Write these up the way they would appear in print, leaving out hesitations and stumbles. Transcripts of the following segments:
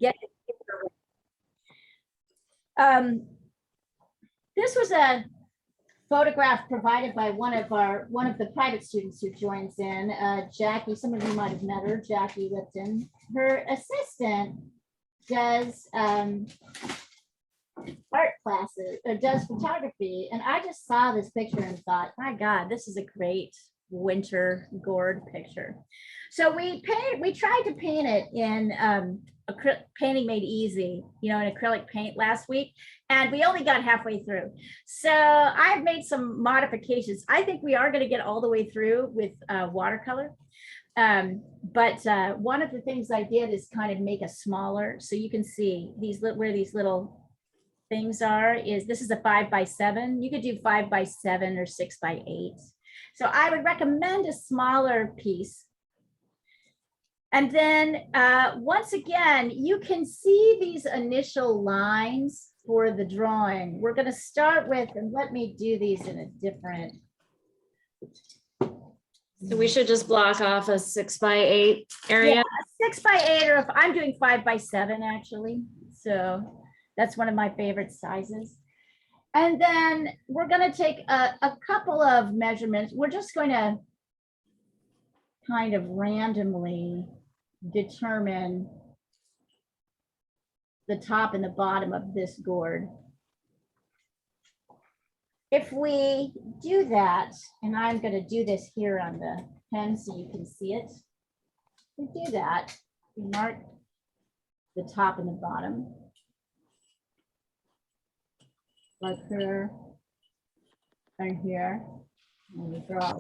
get this was a photograph provided by one of the private students who joins in, Jackie. Some of you might have met her, Jackie Lipton. Her assistant does art classes or does photography, and I just saw this picture and thought, my God, this is a great winter gourd picture. So we tried to paint it in painting made easy, in acrylic paint last week, and we only got halfway through. So I've made some modifications. I think we are going to get all the way through with watercolor. But one of the things I did is kind of make a smaller, so you can see where these little things are. This is a 5x7. You could do 5x7 or 6x8. So I would recommend a smaller piece. And then once again, you can see these initial lines for the drawing. We're going to start with, and let me do these in a different. So we should just block off a 6x8 area. Yeah, 6x8, or if I'm doing 5x7 actually. So that's one of my favorite sizes. And then we're going to take a couple of measurements. We're just going to kind of randomly determine the top and the bottom of this gourd. If we do that, and I'm going to do this here on the pen so you can see it. We do that, we mark the top and the bottom. Like here, and here, and we draw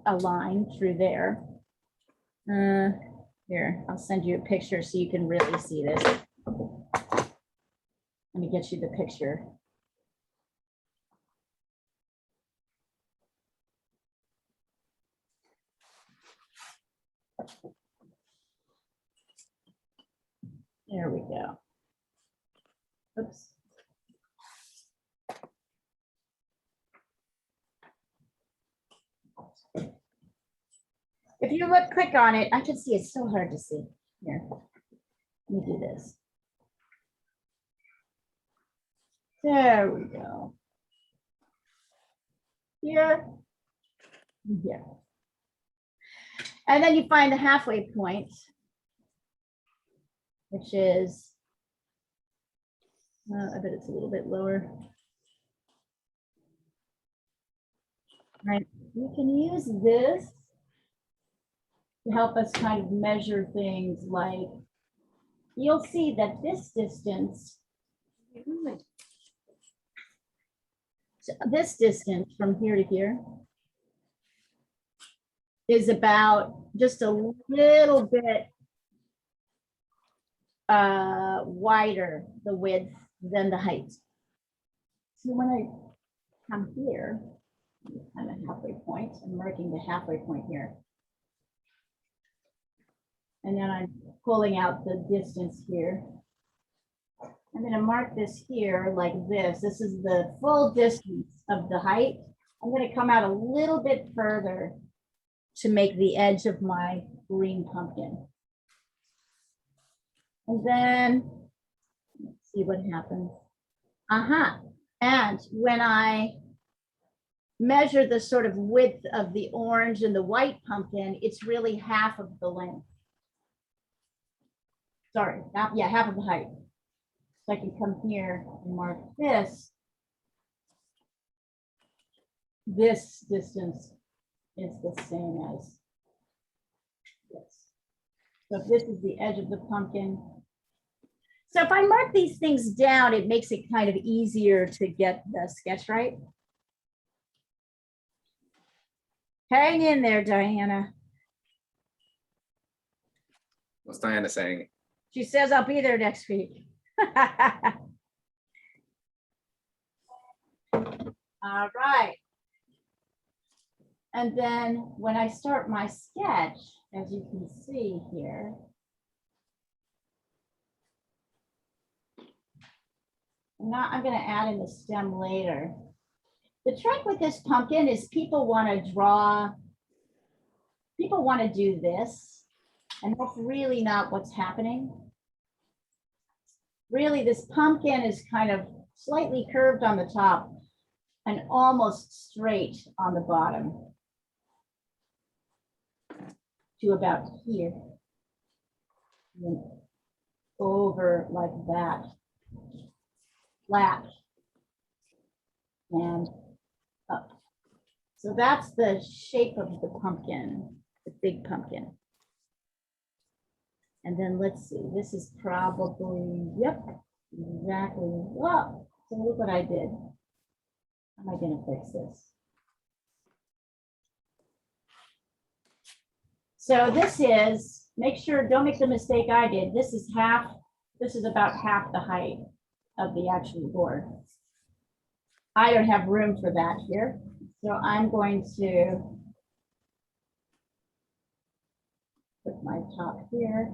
a line through there. Here, I'll send you a picture so you can really see this. Let me get you the picture. There we go. Oops. If you look quick on it, I can see it's so hard to see. Here, let me do this. There we go. Here, and here. And then you find the halfway point, which is, I bet it's a little bit lower. Right, we can use this to help us kind of measure things. Like, you'll see that this distance, so this distance from here to here is about just a little bit wider, the width, than the height. So when I come here, kind of halfway point, I'm marking the halfway point here. And then I'm pulling out the distance here. I'm going to mark this here like this. This is the full distance of the height. I'm going to come out a little bit further to make the edge of my green pumpkin. And then let's see what happens. And when I measure the sort of width of the orange and the white pumpkin, it's really half of the length. Sorry, half of the height. So I can come here and mark this. This distance is the same as this. So if this is the edge of the pumpkin. So if I mark these things down, it makes it kind of easier to get the sketch right. Hang in there, Diana. What's Diana saying? She says I'll be there next week. All right. And then when I start my sketch, as you can see here, I'm going to add in the stem later. The trick with this pumpkin is people want to draw, people want to do this, and that's really not what's happening. really this pumpkin is kind of slightly curved on the top and almost straight on the bottom to about here. And then over like that, flat and up. So that's the shape of the pumpkin, the big pumpkin. And then let's see, this is probably, yep, exactly. Well, so look what I did. How am I gonna fix this? So this is, make sure, don't make the mistake I did. This is about half the height of the actual board. I don't have room for that here. So I'm going to put my top here.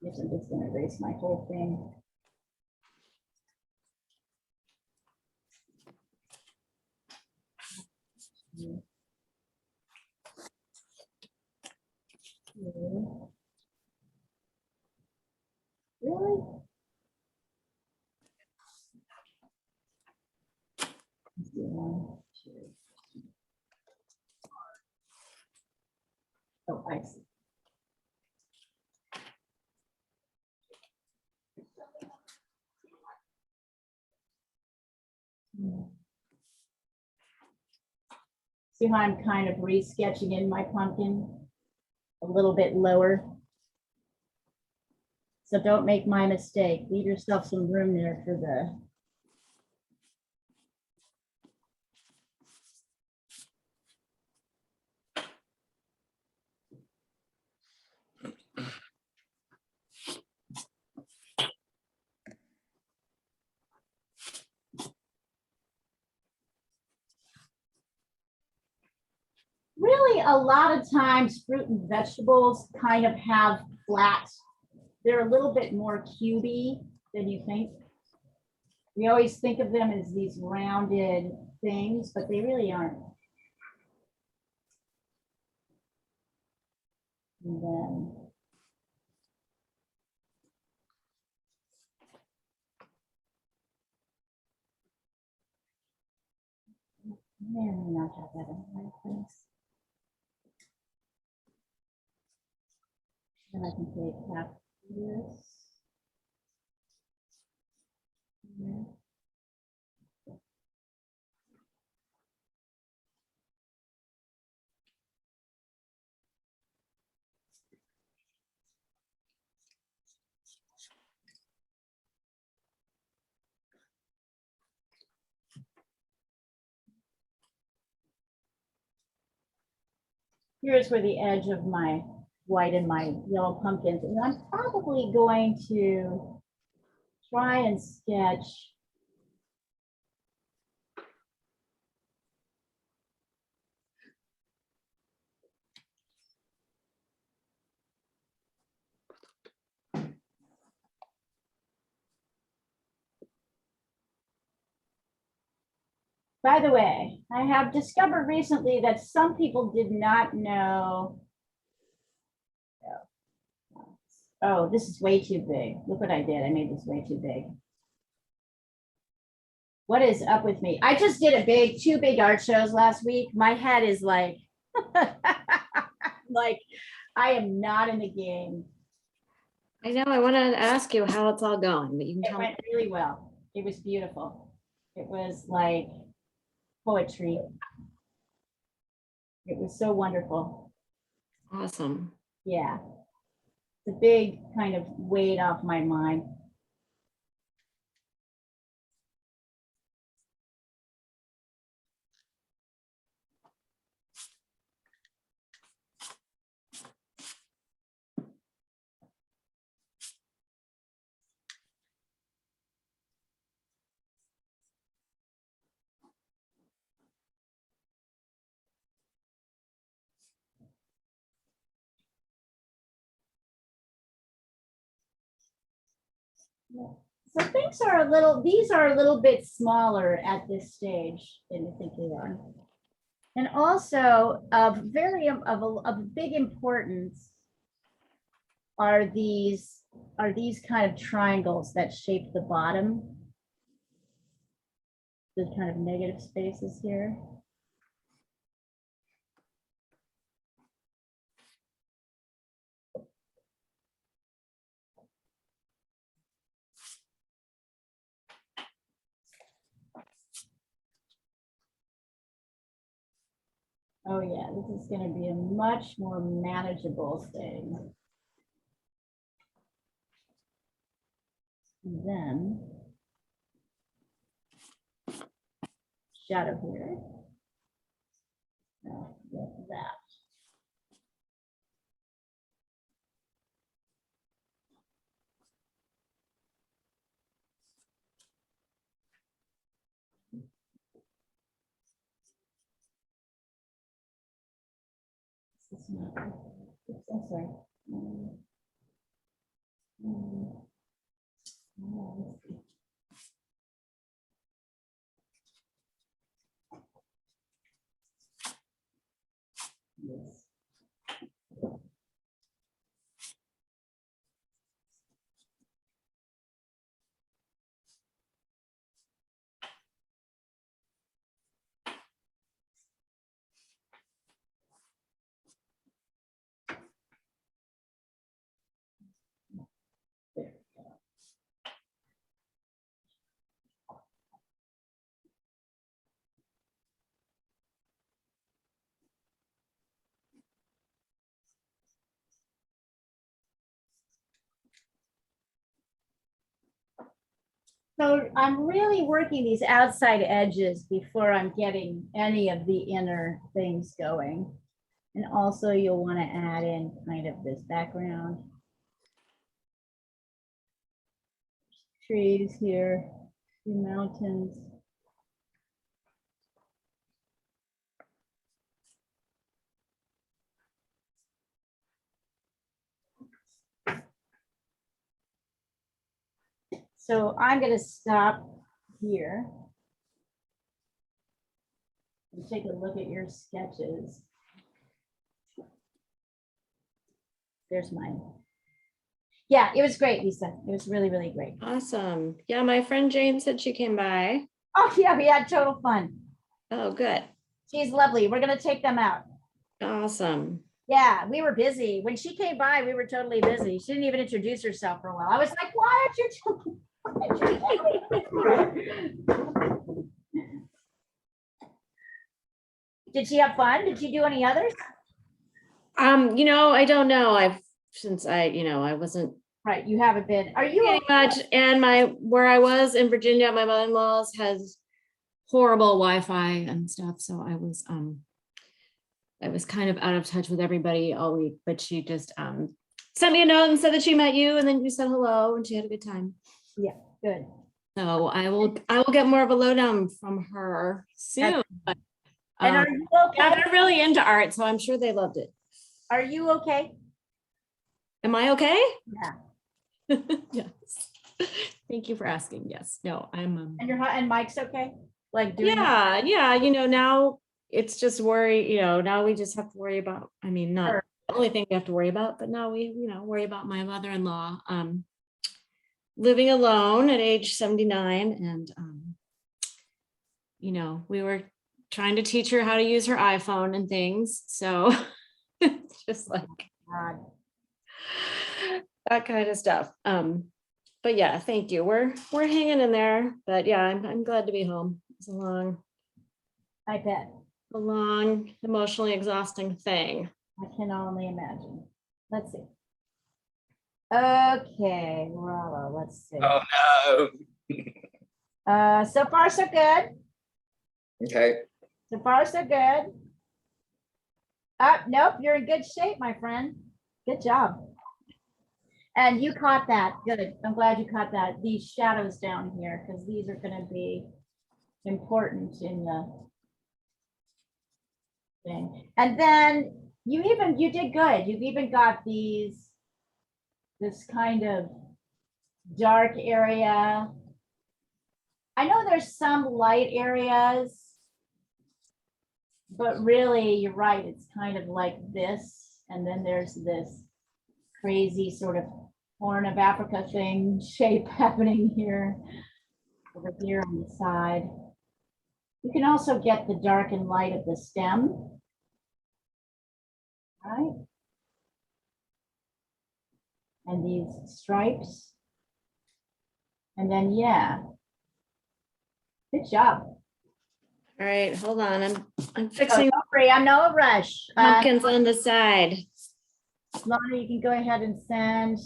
Guess I'm just gonna erase my whole thing. Really? Let's do 1, 2. Oh, I see. See how I'm kind of re-sketching in my pumpkin a little bit lower. So don't make my mistake. Leave yourself some room there for the. Really, a lot of times fruit and vegetables kind of have flat. They're a little bit more cubey than you think. We always think of them as these rounded things, but they really aren't. And then may or may not have that in the right place. And I can take half this. Here. Here's where the edge of my white and my yellow pumpkins, and I'm probably going to try and sketch By the way, I have discovered recently that some people did not know. Oh, this is way too big. Look what I did. I made this way too big. What is up with me? I just did two big art shows last week. My head is like, like I am not in the game. I know, I wanted to ask you how it's all going, but you can It tell me. went really well. It was beautiful. It was like poetry. It was so wonderful. Awesome. Yeah. It's a big kind of weight off my mind. So things are these are a little bit smaller at this stage than you think they are. And also of big importance are these are these kind of triangles that shape the bottom. The kind of negative spaces here. Oh yeah, this is going to be a much more manageable thing. And then shadow here. Now, get that. This is not, oops, I'm sorry. Let's see. Yes. There. So I'm really working these outside edges before I'm getting any of the inner things going. And also you'll want to add in kind of this background. Trees here, the mountains. So I'm going to stop here and take a look at your sketches. There's mine. Yeah, it was great, Lisa. It was really, really great. Awesome. Yeah, my friend Jane said she came by. Oh yeah, we had total fun. Oh, good. She's lovely. We're going to take them out. Awesome. Yeah, we were busy. When she came by, we were totally busy. She didn't even introduce herself for a while. I was like, why aren't you? Did she have fun? Did she do any others? I don't know. I wasn't Right, you haven't been. Are you pretty much, and where I was in Virginia, my mother-in-law's has horrible Wi-Fi and stuff. So I was kind of out of touch with everybody all week, but she just sent me a note and said that she met you, and then you said hello and she had a good time. good? So I will get more of a lowdown from her soon. But, And are you yeah, okay? they're really into art, so I'm sure they loved it. Are you okay? Am I okay? Yeah. Yes. Thank you for asking. Yes. No, I'm And Mike's okay? Like doing yeah. Now it's just worry, now we just have to worry about, not Sure. the only thing we have to worry about, but now we, worry about my mother-in-law living alone at age 79. And we were trying to teach her how to use her iPhone and things. So it's just like God. that kind of stuff. But yeah, thank you. We're hanging in there. But yeah, I'm glad to be home. It's I bet. a long, emotionally exhausting thing. I can only imagine. Let's see. Okay, well, let's see. Oh, no. So far, so good. Okay. So far, so good. Nope, you're in good shape, my friend. Good job. And you caught that. Good. I'm glad you caught that. These shadows down here, because these are going to be important in the thing. And then you did good. You've even got this kind of dark area. I know there's some light areas, but really you're right. It's kind of like this. And then there's this crazy sort of Horn of Africa thing shape happening here, over here on the side. You can also get the dark and light of the stem. Right? And these stripes. And then, yeah. Good job. All right, hold on. I'm Oh, fixing don't worry, I'm no rush. pumpkins on the side. Lana, you can go ahead and send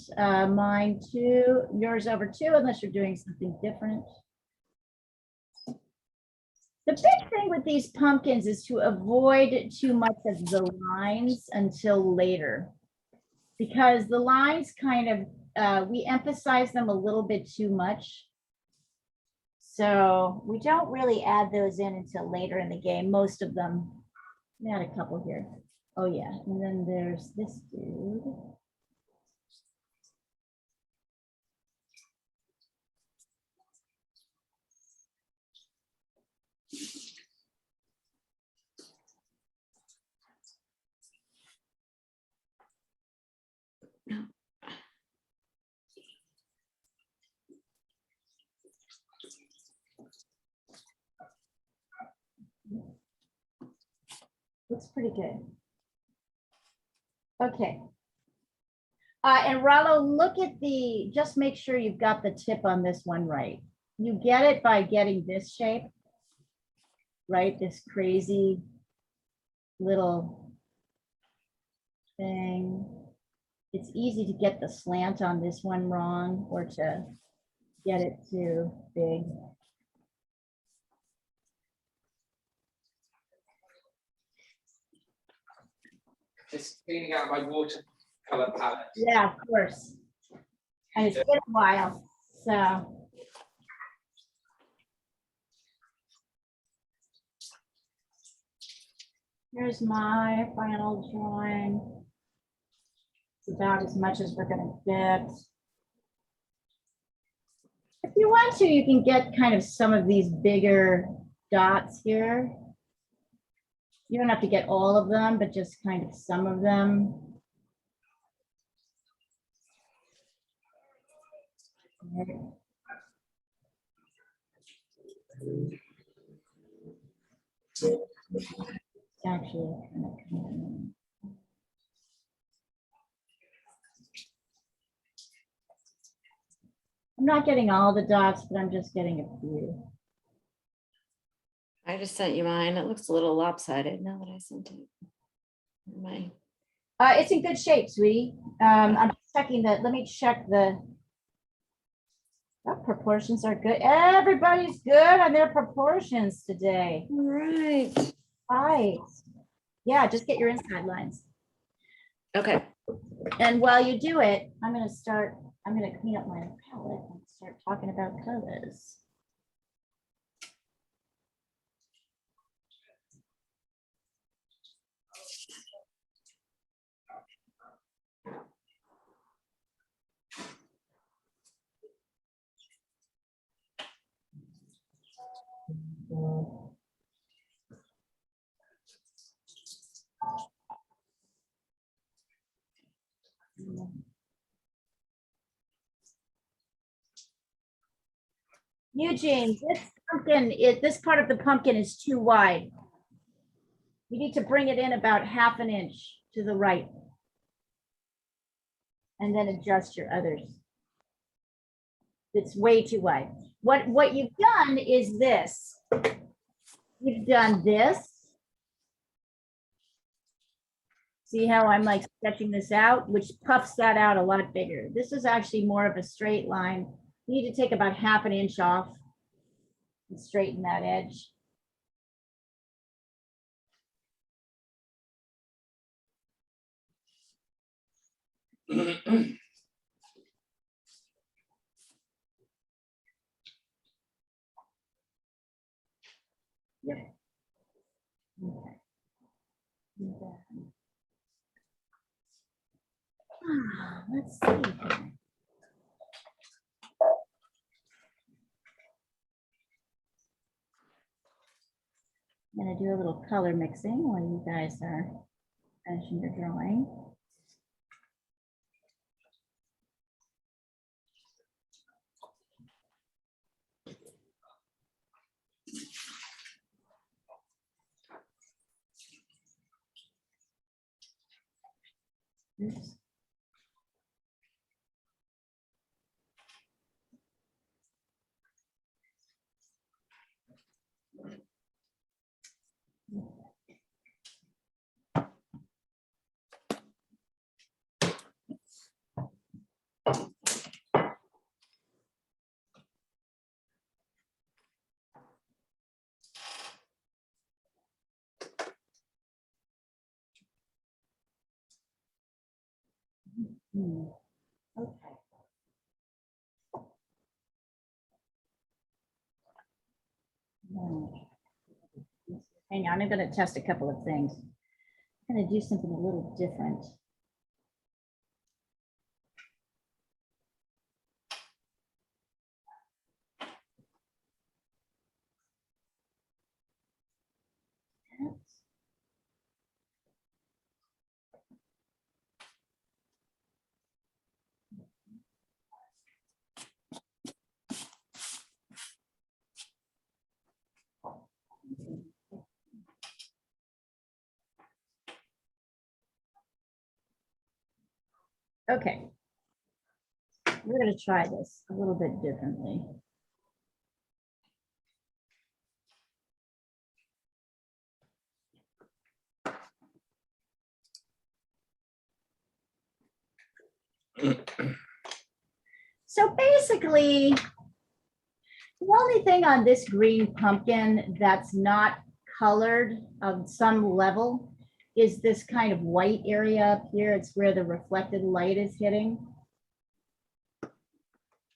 mine to yours over too, unless you're doing something different. The big thing with these pumpkins is to avoid too much of the lines until later. Because the lines kind of, we emphasize them a little bit too much. So we don't really add those in until later in the game, most of them. We had a couple here. Oh yeah, and then there's this dude. Looks pretty good. Okay. And Rollo, look at the, just make sure you've got the tip on this one right. You get it by getting this shape, right? This crazy little thing. It's easy to get the slant on this one wrong or to get it too big. Just cleaning out my watercolor palette. Yeah, of course. And it's been a while, so. Here's my final drawing. It's about as much as we're gonna get. If you want to, you can get kind of some of these bigger dots here. You don't have to get all of them, but just kind of some of them. Actually, I'm not getting all the dots, but I'm just getting a few. I just sent you mine. It looks a little lopsided now that I sent it. My It's in good shape, sweetie. I'm checking that. Let me check the proportions are good. Everybody's good on their proportions today. all right. Right. Yeah, just get your inside lines. Okay. And while you do it, I'm going to clean up my palette and start talking about colors. Eugene, this part of the pumpkin is too wide. You need to bring it in about ½ an inch to the right. And then adjust your others. It's way too wide. What you've done is this. You've done this. See how I'm like sketching this out, which puffs that out a lot bigger. This is actually more of a straight line. You need to take about ½ an inch off and straighten that edge. Yep. Okay. Let's see. I'm gonna do a little color mixing while you guys are finishing your drawing. Oops. Okay. Hang on, I'm going to test a couple of things. I'm going to do something a little different. Okay. We're going to try this a little bit differently. So basically, the only thing on this green pumpkin that's not colored on some level is this kind of white area up here. It's where the reflected light is hitting.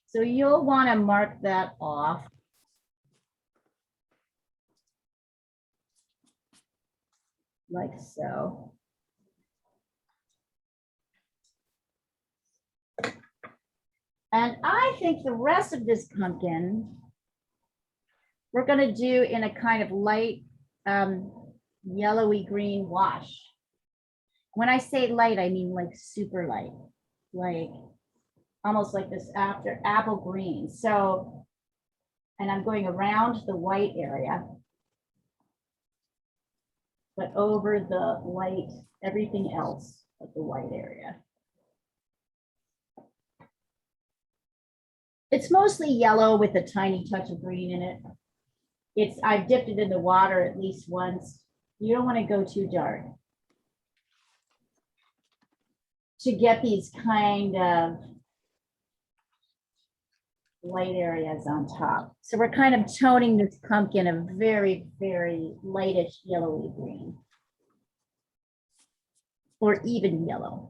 So you'll want to mark that off. Like so. And I think the rest of this pumpkin, we're going to do in a kind of light yellowy green wash. When I say light, I mean like super light, like almost like this after apple green. So, and I'm going around the white area, but over the white, everything else of the white area. It's mostly yellow with a tiny touch of green in it. I've dipped it in the water at least once. You don't want to go too dark to get these kind of light areas on top. So we're kind of toning this pumpkin a very, very lightish yellowy green or even yellow.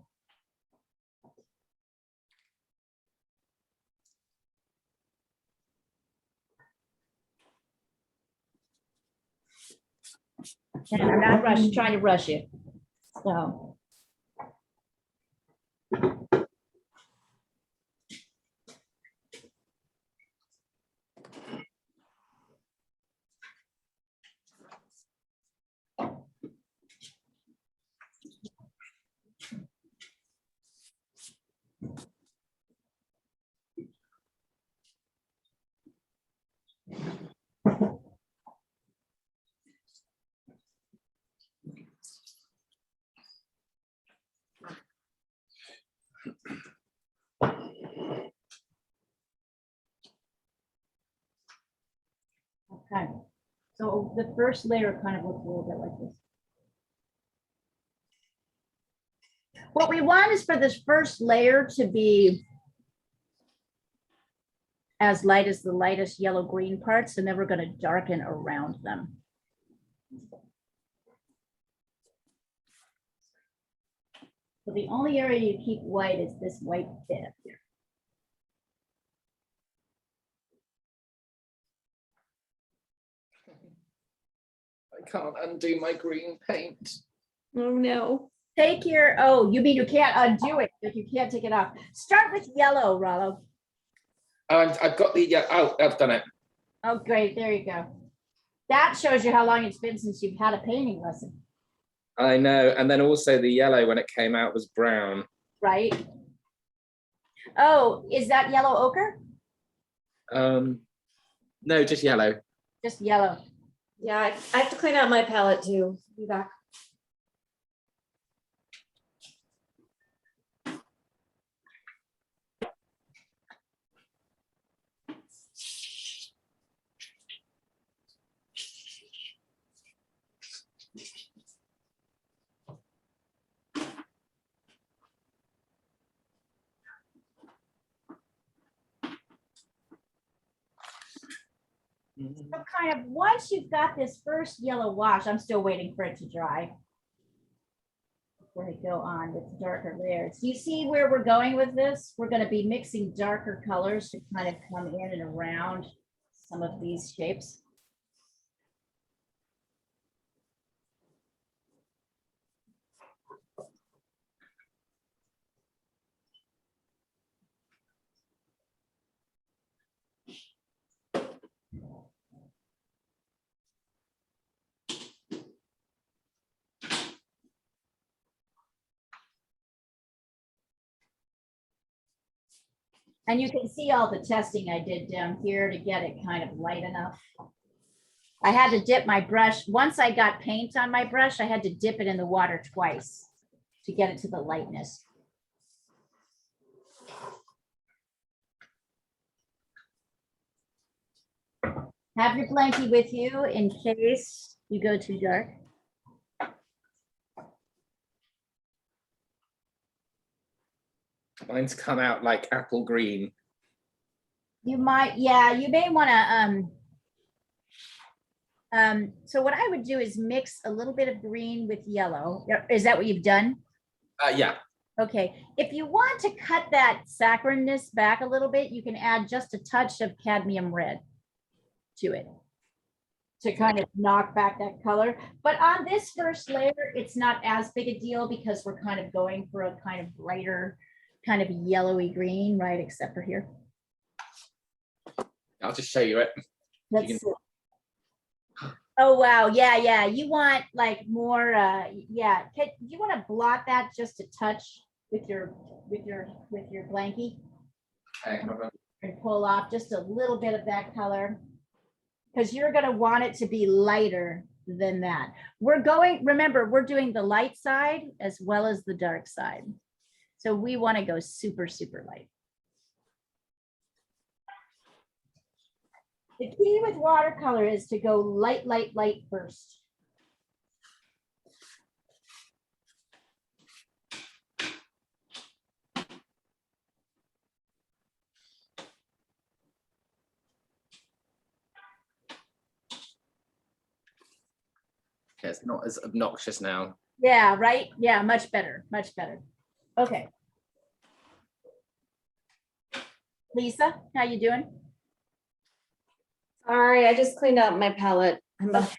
And I'm not trying to rush it. So. Okay, so the first layer kind of looks a little bit like this. What we want is for this first layer to be as light as the lightest yellow-green parts, and then we're going to darken around them. So the only area you keep white is this white bit here. I can't undo my green paint. Oh, no. Take your, oh, you mean you can't undo it, but you can't take it off. Start with yellow, Rollo. Oh, I've got the, yeah, oh, I've done it. Oh, great, there you go. That shows you how long it's been since you've had a painting lesson. I know, and then also the yellow when it came out was brown. Right? Oh, is that yellow ochre? No, just yellow. Just yellow. Yeah, I have to clean out my palette too. Be back. So kind of once you've got this first yellow wash, I'm still waiting for it to dry before I go on with darker layers. You see where we're going with this? We're going to be mixing darker colors to kind of come in and around some of these shapes. And you can see all the testing I did down here to get it kind of light enough. I had to dip my brush. Once I got paint on my brush, I had to dip it in the water twice to get it to the lightness. Have your blankie with you in case you go too dark. Mine's come out like apple green. You might, yeah, you may want to, so what I would do is mix a little bit of green with yellow. Is that what you've done? Yeah. Okay, if you want to cut that saccharineness back a little bit, you can add just a touch of cadmium red to it to kind of knock back that color. But on this first layer, it's not as big a deal because we're kind of going for a kind of brighter, kind of yellowy green, right? Except for here. I'll just show you it. Let's You see. Oh, wow. Yeah, yeah. You want like more, yeah. You want to blot that just a touch with your blankie Okay. and pull off just a little bit of that color because you're going to want it to be lighter than that. Remember, we're doing the light side as well as the dark side. So we want to go super, super light. The key with watercolor is to go light, light, light first. Okay, it's not as obnoxious now. Yeah, right? Yeah, much better, much better. Okay. Lisa, how you doing? Sorry, I just cleaned out my palette. I'm behind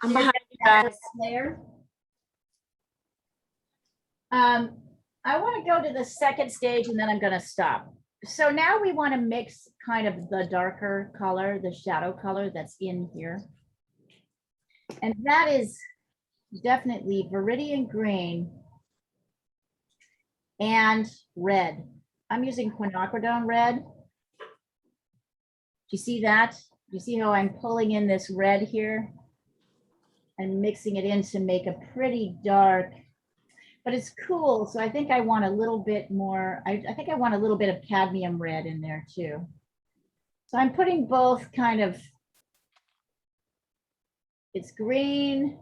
you guys. Layer. I want to go to the second stage and then I'm going to stop. So now we want to mix kind of the darker color, the shadow color that's in here. And that is definitely Viridian green and red. I'm using quinacridone red. Do you see that? You see how I'm pulling in this red here and mixing it in to make a pretty dark, but it's cool. So I think I want a little bit more, I think I want a little bit of cadmium red in there too. So I'm putting both kind of, it's green,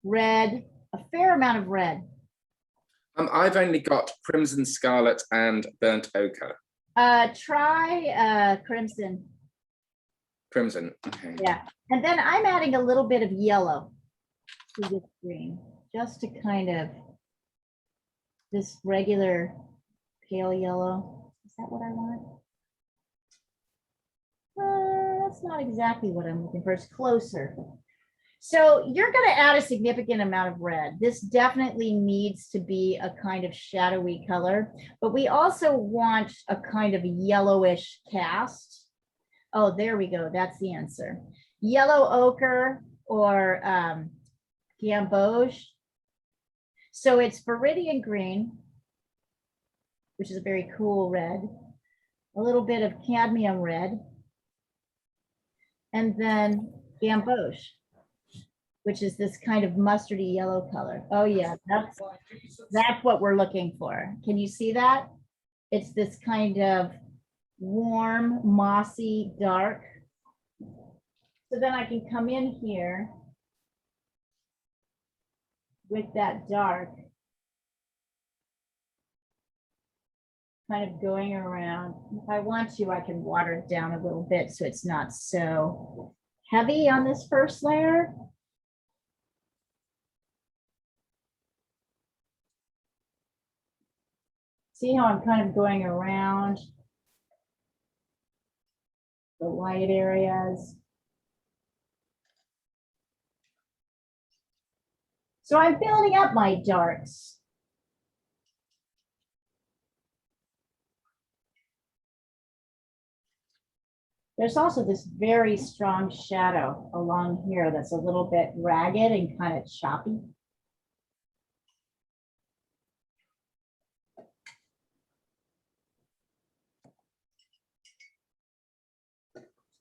red, a fair amount of red. I've only got crimson, scarlet, and burnt ochre. Try crimson. Crimson. Okay. Yeah. And then I'm adding a little bit of yellow to this green, just to kind of this regular pale yellow. Is that what I want? That's not exactly what I'm looking for. It's closer. So you're going to add a significant amount of red. This definitely needs to be a kind of shadowy color, but we also want a kind of yellowish cast. Oh, there we go. That's the answer. Yellow ochre or gamboge. So it's Viridian green, which is a very cool red, a little bit of cadmium red, and then gamboge, which is this kind of mustardy yellow color. Oh yeah, that's what we're looking for. Can you see that? It's this kind of warm, mossy, dark. So then I can come in here with that dark, kind of going around. If I want to, I can water it down a little bit so it's not so heavy on this first layer. See how I'm kind of going around the light areas. So I'm building up my darks. There's also this very strong shadow along here that's a little bit ragged and kind of choppy.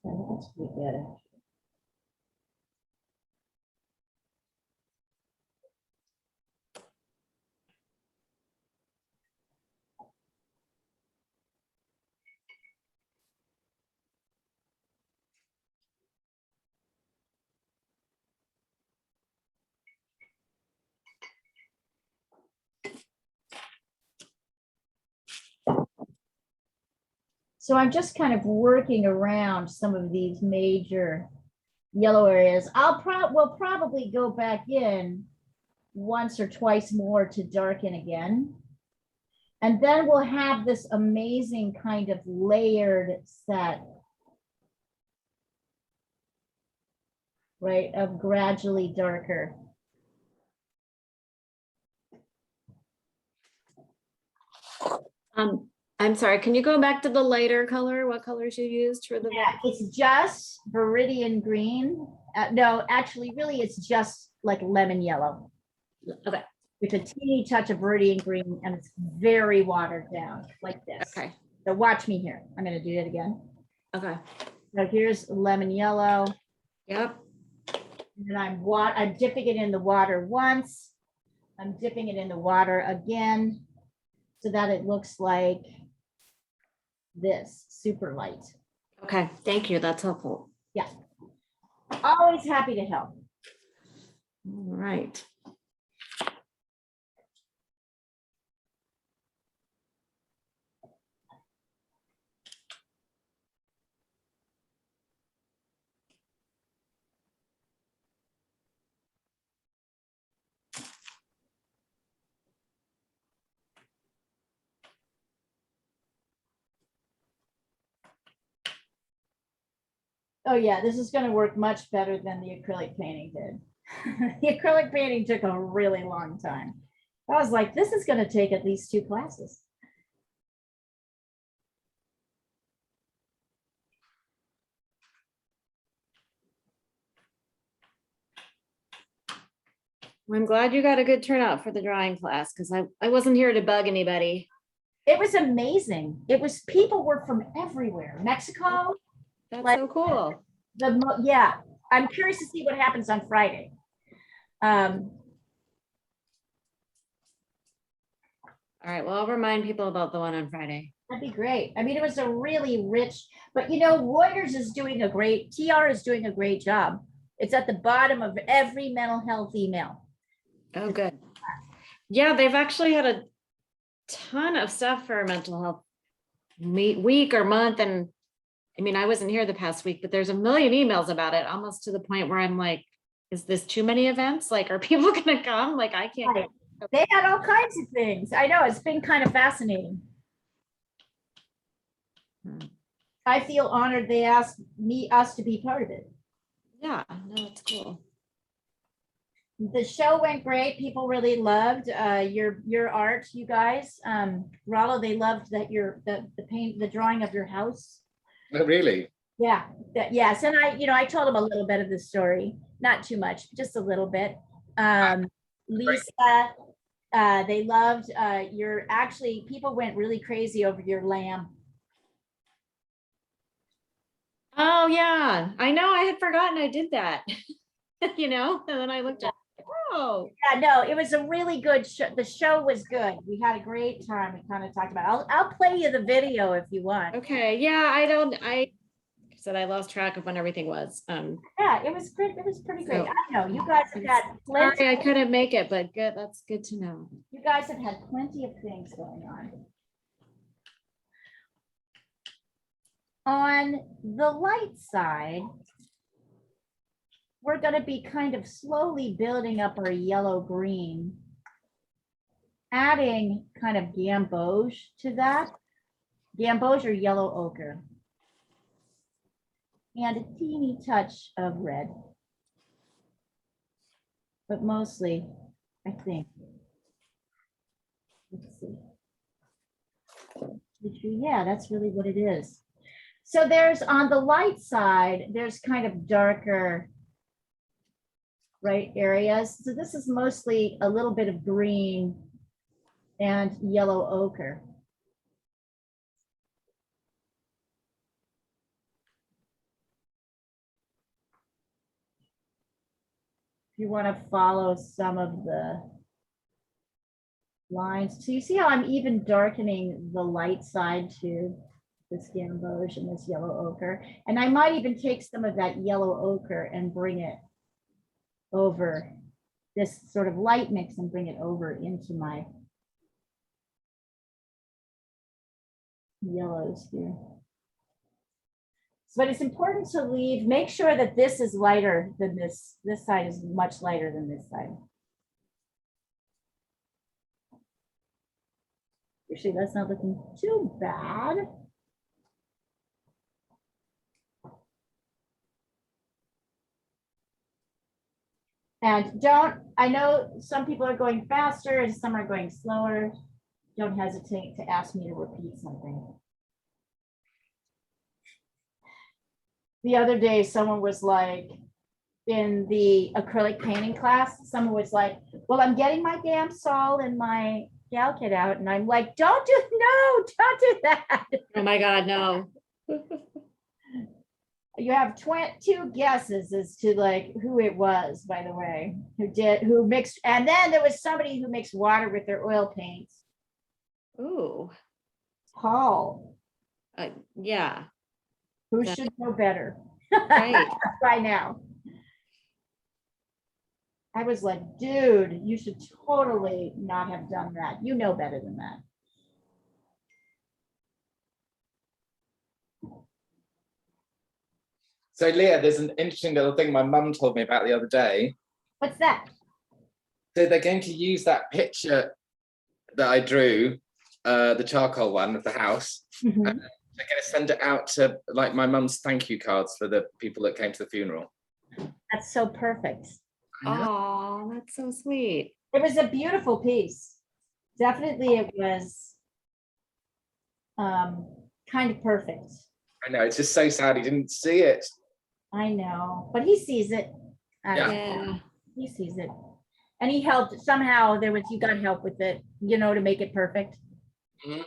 That's pretty good. So I'm just kind of working around some of these major yellow areas. We'll probably go back in once or twice more to darken again. And then we'll have this amazing kind of layered set, right, of gradually darker. I'm sorry, can you go back to the lighter color? What colors you used for the? Yeah, it's just Viridian green. No, actually, really, it's just like lemon yellow. Okay. With a teeny touch of Viridian green, and it's very watered down like this. Okay. So watch me here. I'm going to do it again. Okay. So here's lemon yellow. Yep. And I'm dipping it in the water once. I'm dipping it in the water again so that it looks like this, super light. Okay, thank you. That's helpful. Yeah. Always happy to help. All right. Oh yeah, this is going to work much better than the acrylic painting did. The acrylic painting took a really long time. I was like, this is going to take at least 2 classes. Well, I'm glad you got a good turnout for the drawing class because I wasn't here to bug anybody. It was amazing. People were from everywhere. Mexico. That's Like, so cool. Yeah, I'm curious to see what happens on Friday. All right, well, I'll remind people about the one on Friday. That'd be great. I mean, it was a really rich, but you know, Reuters is doing TR is doing a great job. It's at the bottom of every mental health email. Oh, good. Yeah, they've actually had a ton of stuff for mental health week or month. And I mean, I wasn't here the past week, but there's a million emails about it, almost to the point where I'm like, is this too many events? Like, are people going to come? Like, I can't. Right. They had all kinds of things. I know, it's been kind of fascinating. I feel honored they asked us to be part of it. Yeah, no, it's cool. The show went great. People really loved your art, you guys. Rollo, they loved that the drawing of your house. Oh, really? Yeah, yes. And I told them a little bit of the story, not too much, just a little bit. Lisa, they loved people went really crazy over your lamb. Oh yeah, I know. I had forgotten I did that. And then I looked at. Oh yeah, no, it was a really good show. The show was good. We had a great time. We kind of talked about I'll play you the video if you want. Okay, yeah, I said I lost track of when everything was. Yeah, it was good. It was pretty great. So, I know you guys have had plenty. Sorry, I couldn't make it, but good. That's good to know. You guys have had plenty of things going on. On the light side, we're going to be kind of slowly building up our yellow green, adding kind of gamboge to that. Gamboge or yellow ochre. And a teeny touch of red. But mostly, I think. Let's see. Yeah, that's really what it is. So there's on the light side, there's kind of darker, right, areas. So this is mostly a little bit of green and yellow ochre. If you want to follow some of the lines. So you see how I'm even darkening the light side to this gamboge and this yellow ochre. And I might even take some of that yellow ochre and bring it over this sort of light mix and bring it over into my yellows here. But it's important to leave, make sure that this is lighter than this. This side is much lighter than this side. Actually, that's not looking too bad. And I know some people are going faster and some are going slower. Don't hesitate to ask me to repeat something. The other day, someone was like, in the acrylic painting class, someone was like, well, I'm getting my Gamsol and my gal kit out. And I'm like, don't do that. Oh my God, no. You have 22 guesses as to like who it was, by the way, who mixed. And then there was somebody who mixed water with their oil paints. Ooh. Paul. Yeah. Who should know better Right. by now. I was like, dude, you should totally not have done that. You know better than that. So Leah, there's an interesting little thing my mum told me about the other day. What's that? So they're going to use that picture that I drew, the charcoal one of the house. Mhm. And they're going to send it out to like my mum's thank you cards for the people that came to the funeral. That's so perfect. Oh, that's so sweet. It was a beautiful piece. Definitely it was kind of perfect. I know, it's just so sad he didn't see it. I know, but he sees it. Yeah. He sees it. And he helped somehow. You got help with it, to make it perfect. Mm-hmm.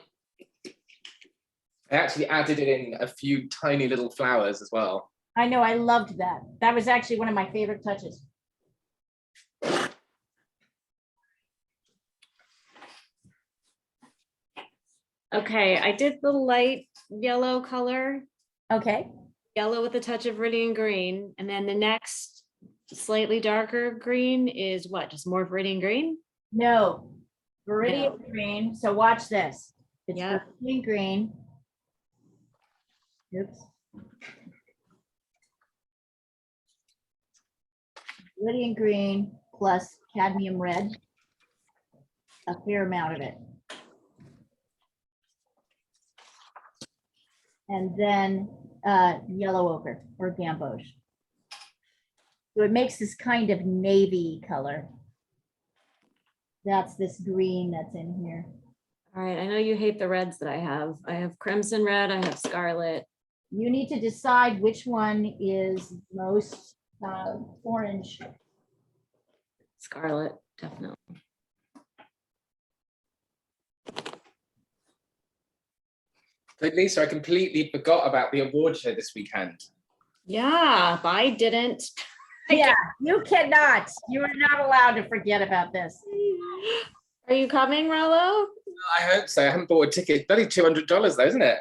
I actually added in a few tiny little flowers as well. I know, I loved that. That was actually one of my favorite touches. Okay, I did the light yellow color, Okay. yellow with a touch of Viridian green. And then the next slightly darker green is what? Just more Viridian green? No, Viridian green. So watch this. It's Viridian green. Oops. Viridian green plus cadmium red. A fair amount of it. And then yellow ochre or gamboge. So it makes this kind of navy color. That's this green that's in here. All right, I know you hate the reds that I have. I have crimson red, I have scarlet. You need to decide which one is most orange. Scarlet, definitely. So Lisa, I completely forgot about the award show this weekend. Yeah, I didn't. Yeah, you cannot. You are not allowed to forget about this. Are you coming, Rollo? I hope so. I haven't bought a ticket. It's bloody $200 though, isn't it?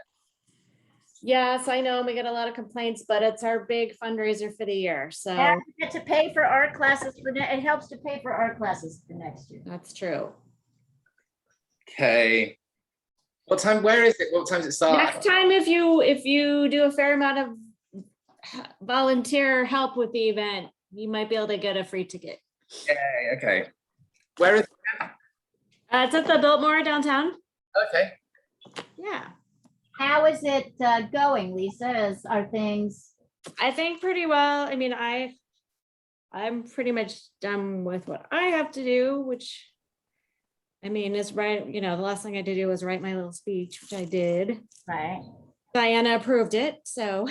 Yes, I know. We get a lot of complaints, but it's our big fundraiser for the year. So And you get to pay for art classes it helps to pay for art classes for next year. that's true. Okay. What time? Where is it? What time does it start? Next time, if you do a fair amount of volunteer help with the event, you might be able to get a free ticket. Yeah, okay. Where is it? It's at the Biltmore downtown. Okay. Yeah, How is it going, Lisa? Are things? I think pretty well. I mean, I'm pretty much done with what I have to do, which I mean is right. You know, the last thing I had to do was write my little speech, which I did. Right. Diana approved it, so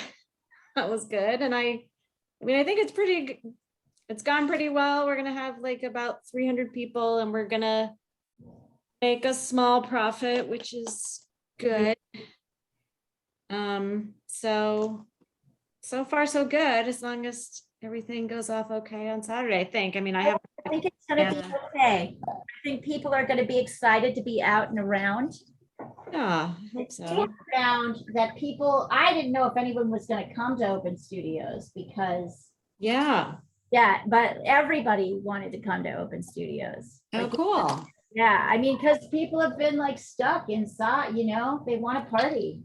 that was good. And I mean, I think it's gone pretty well. We're gonna have like about 300 people, and we're gonna make a small profit, which is good. So far so good, as long as everything goes off okay on Saturday, I think. I mean, I think it's gonna be okay. I think people are gonna be excited to be out and around. yeah, I hope so. Found that people, I didn't know if anyone was gonna come to Open Studios because, Yeah. but everybody wanted to come to Open Studios. Oh, cool. Yeah, I mean, because people have been like stuck inside, you know, they want to party.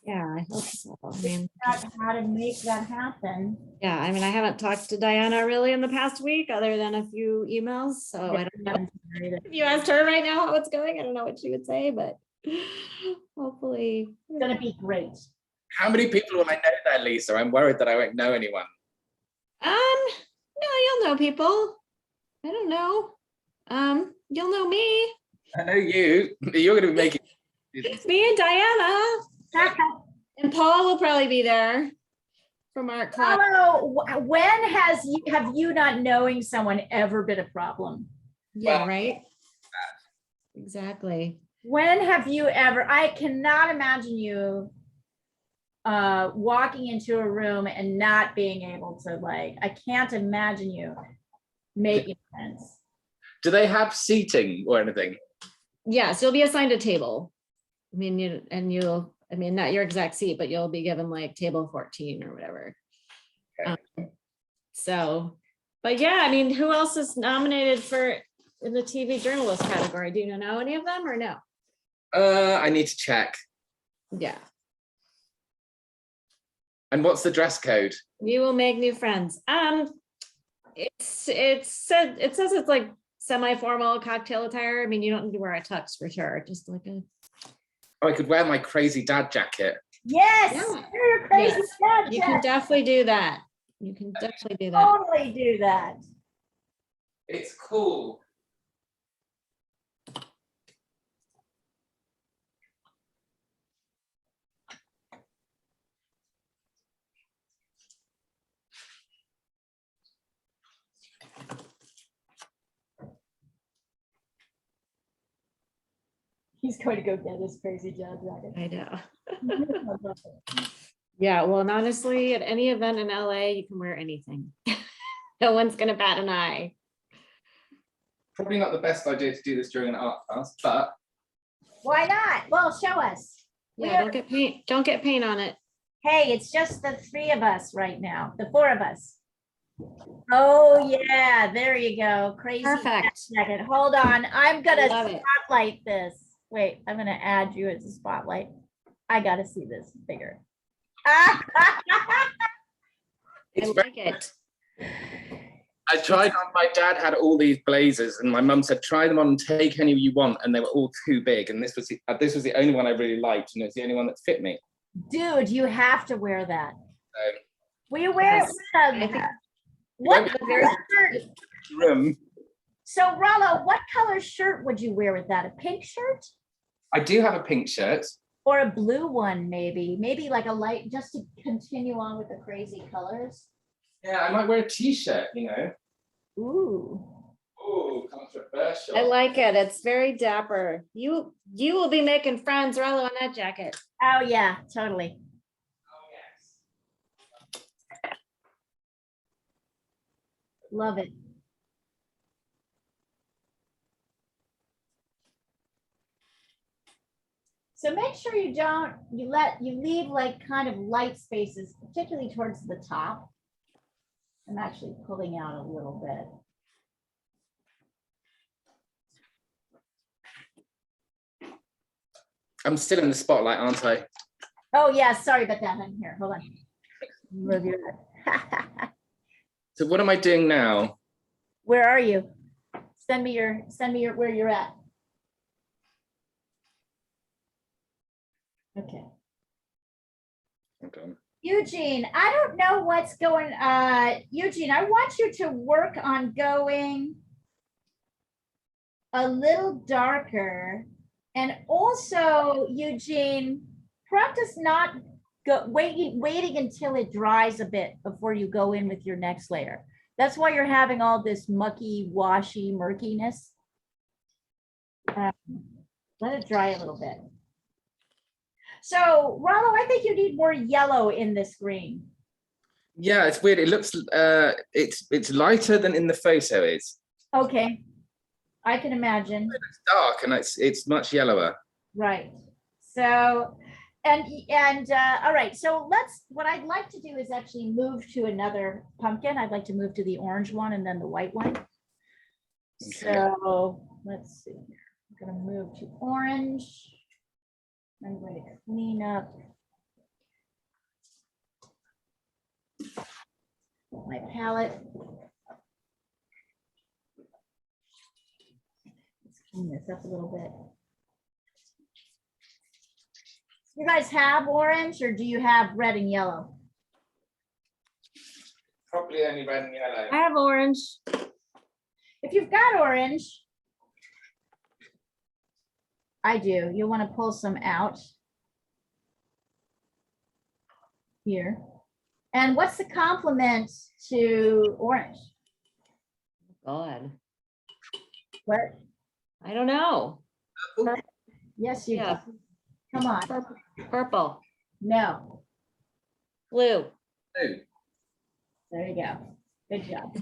Yeah, I hope so. I mean, How to make that happen. yeah, I mean, I haven't talked to Diana really in the past week, other than a few emails. So I don't know if you asked her right now how it's going. I don't know what she would say, but hopefully It's gonna be great. How many people will I know there, Lisa? I'm worried that I won't know anyone. No, you'll know people. I don't know. You'll know me. I know you. You're going to be making. It's me and Diana. And Paul will probably be there from Art Club. Oh, when have you not knowing someone ever been a problem? Yeah, Well, right. Exactly. When have you ever? I cannot imagine you walking into a room and not being able to, like, I can't imagine you making sense. Do they have seating or anything? Yeah, so you'll be assigned a table. I mean, I mean, not your exact seat, but you'll be given like table 14 or whatever. Okay. But yeah, I mean, who else is nominated for in the TV journalist category? Do you know any of them or no? I need to check. Yeah. And what's the dress code? You will make new friends. It says it's like semi-formal cocktail attire. I mean, you don't need to wear a tux for sure. Just like a. Oh, I could wear my crazy dad jacket. Yes, Yeah. you're crazy. Yes. Dad, You Jack. can definitely do that. You can definitely do that. Totally do that. It's cool. He's going to go get his crazy dad jacket. I know. Yeah, well, and honestly, at any event in LA, you can wear anything. No one's gonna bat an eye. Probably not the best idea to do this during an art class, but Why not? Well, show us. Yeah, don't get paint on it. Hey, it's just the three of us right now, the four of us. Oh yeah, there you go. Crazy Perfect. jacket. Hold on, I'm gonna Love it. spotlight this. Wait, I'm gonna add you as a spotlight. I gotta see this bigger. I it's like it. I tried on, my dad had all these blazers and my mum said, try them on and take any you want. And they were all too big. And this was the only one I really liked. And it's the only one that fit me. Dude, you have to wear that. Will you wear Yes. it? I think- What Won't color shirt? Room. So Rollo, what color shirt would you wear with that? A pink shirt? I do have a pink shirt. Or a blue one, maybe. Maybe like a light, just to continue on with the crazy colors. Yeah, I might wear a t-shirt, you know. Ooh. Oh, controversial. I like it. It's very dapper. You will be making friends, Rollo, in that jacket. Oh yeah, totally. Oh, yes. Love it. So make sure you leave like kind of light spaces, particularly towards the top. I'm actually pulling out a little bit. I'm still in the spotlight, aren't I? Oh, yeah, sorry about that. I'm here. Hold on. Move your So what am I doing now? Where are you? Send me your where you're at. Okay. Okay. Eugene, I don't know what's going, Eugene, I want you to work on going a little darker. And also, Eugene, practice not waiting until it dries a bit before you go in with your next layer. That's why you're having all this mucky, washy murkiness. Let it dry a little bit. So, Rollo, I think you need more yellow in this green. Yeah, it's weird. It looks it's lighter than in the photo is. Okay, I can imagine. It's dark and it's much yellower. Right. So, and all right. So what I'd like to do is actually move to another pumpkin. I'd like to move to the orange one and then the white one. Okay. So let's see. I'm going to move to orange. I'm going to clean up my palette. Let's clean this up a little bit. You guys have orange or do you have red and yellow? Probably only red and yellow. I have orange. If you've got orange, I do. You'll want to pull some out here. And what's the complement to orange? God, What? I don't know. Yes, you Yeah. do. Come on. Purple, No. blue. Oh, There you go. Good job.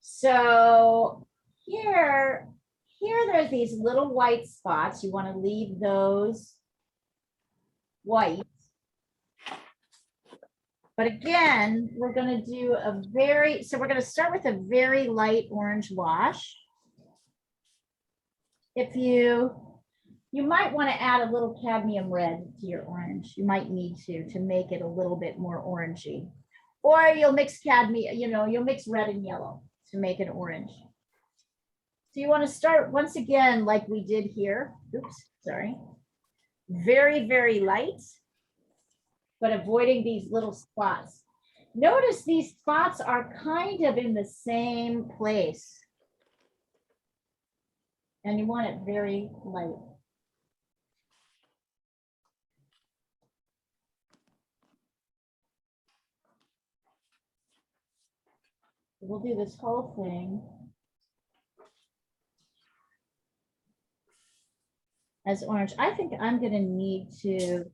So here there's these little white spots. You want to leave those white. But again, we're going to do we're going to start with a very light orange wash. If you might want to add a little cadmium red to your orange. You might need to make it a little bit more orangey. Or you'll mix cadmium, you'll mix red and yellow to make it orange. So you want to start once again, like we did here. Oops, sorry. Very, very light, but avoiding these little spots. Notice these spots are kind of in the same place. And you want it very light. We'll do this whole thing as orange. I think I'm going to need to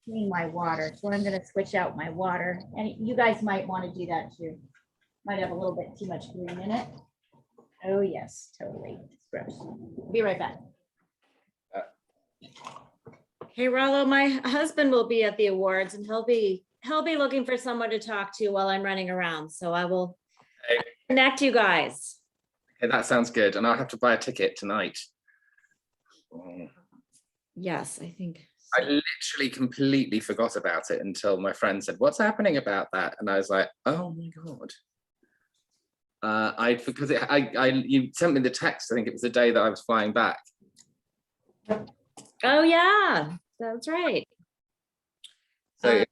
clean my water. So I'm going to switch out my water. And you guys might want to do that too. Might have a little bit too much green in it. Oh yes, totally. It's gross. Be right back. Hey, Rollo, my husband will be at the awards and he'll be looking for someone to talk to while I'm running around. So I will connect you guys. okay, that sounds good. And I'll have to buy a ticket tonight. Oh. Yes, I think. I literally completely forgot about it until my friend said, "What's happening about that?" And I was like, "Oh my God." You sent me the text. I think it was the day that I was flying back. Oh yeah, that's right. So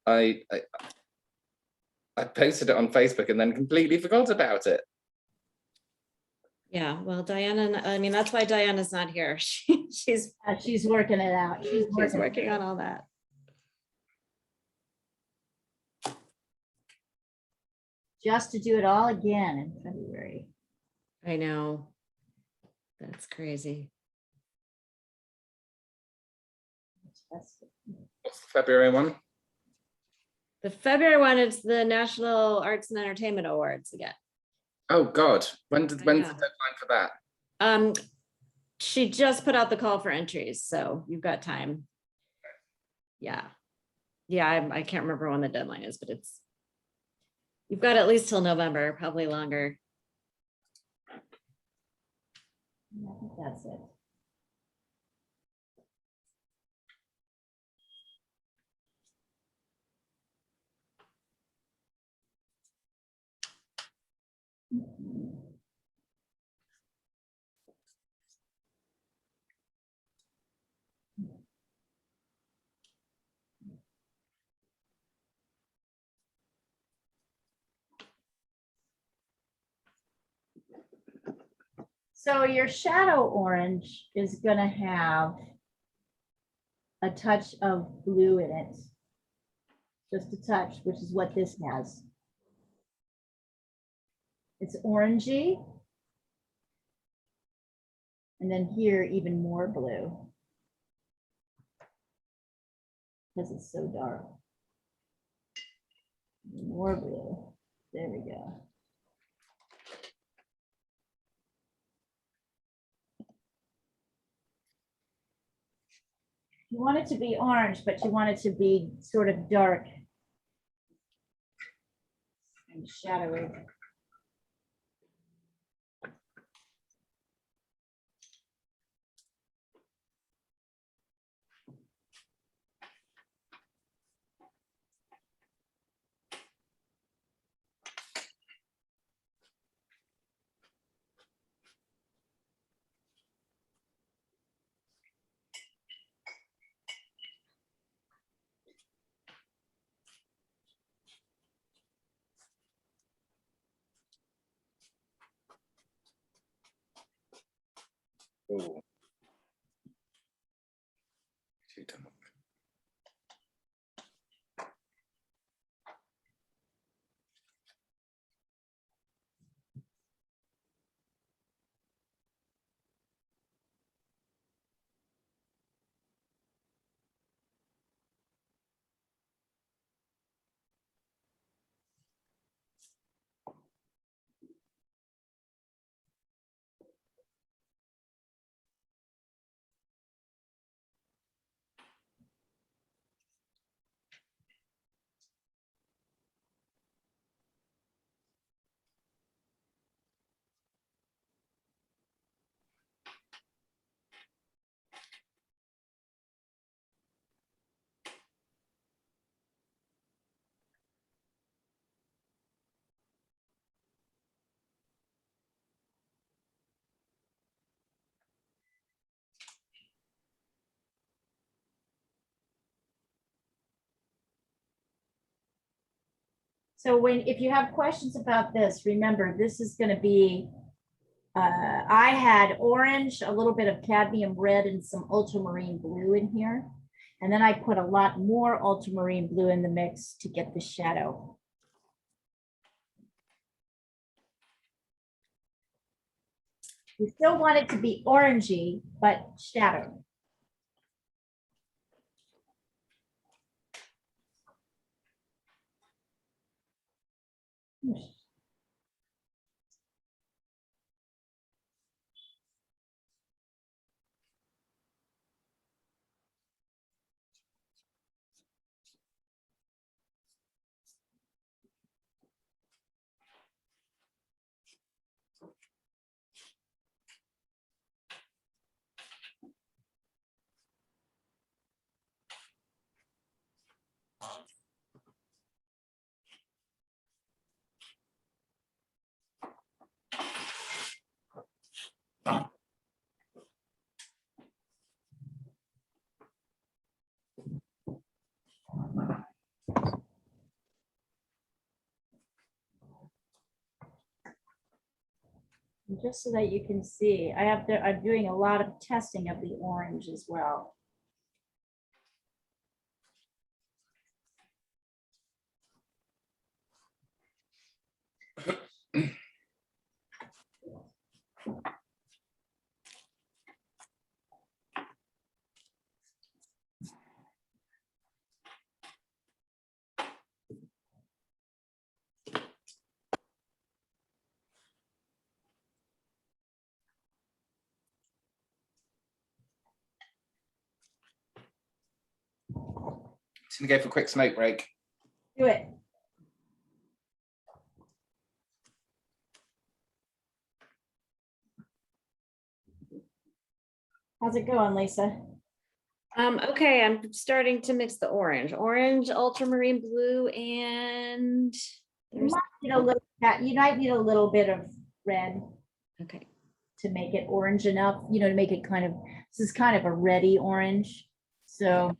I posted it on Facebook and then completely forgot about it. Yeah, well, Diana, I mean, that's why Diana's not here. She's working it out. She's working on all that. just to do it all again in February. I know. That's crazy. What's the February one? The February one is the National Arts and Entertainment Awards again. Oh God, when's the know. deadline for that? She just put out the call for entries, so you've got time. Yeah. I can't remember when the deadline is, but you've got at least till November, probably longer. I think that's it. So your shadow orange is gonna have a touch of blue in it. Just a touch, which is what this has. It's orangey. And then here, even more blue. Because it's so dark. More blue. There we go. You want it to be orange, but you want it to be sort of dark and shadowy. Ooh. Too dark. So if you have questions about this, remember, this is gonna be, I had orange, a little bit of cadmium red and some ultramarine blue in here. And then I put a lot more ultramarine blue in the mix to get the shadow. We still want it to be orangey, but shadow. And just so that you can see, I'm doing a lot of testing of the orange as well. Just gonna go for a quick smoke break. Do it. How's it going, Lisa? Okay, I'm starting to mix the orange, ultramarine blue, and You there's, might need a little, you might need a little bit of red okay. to make it orange enough, to make it kind of, this is kind of a reddy orange. So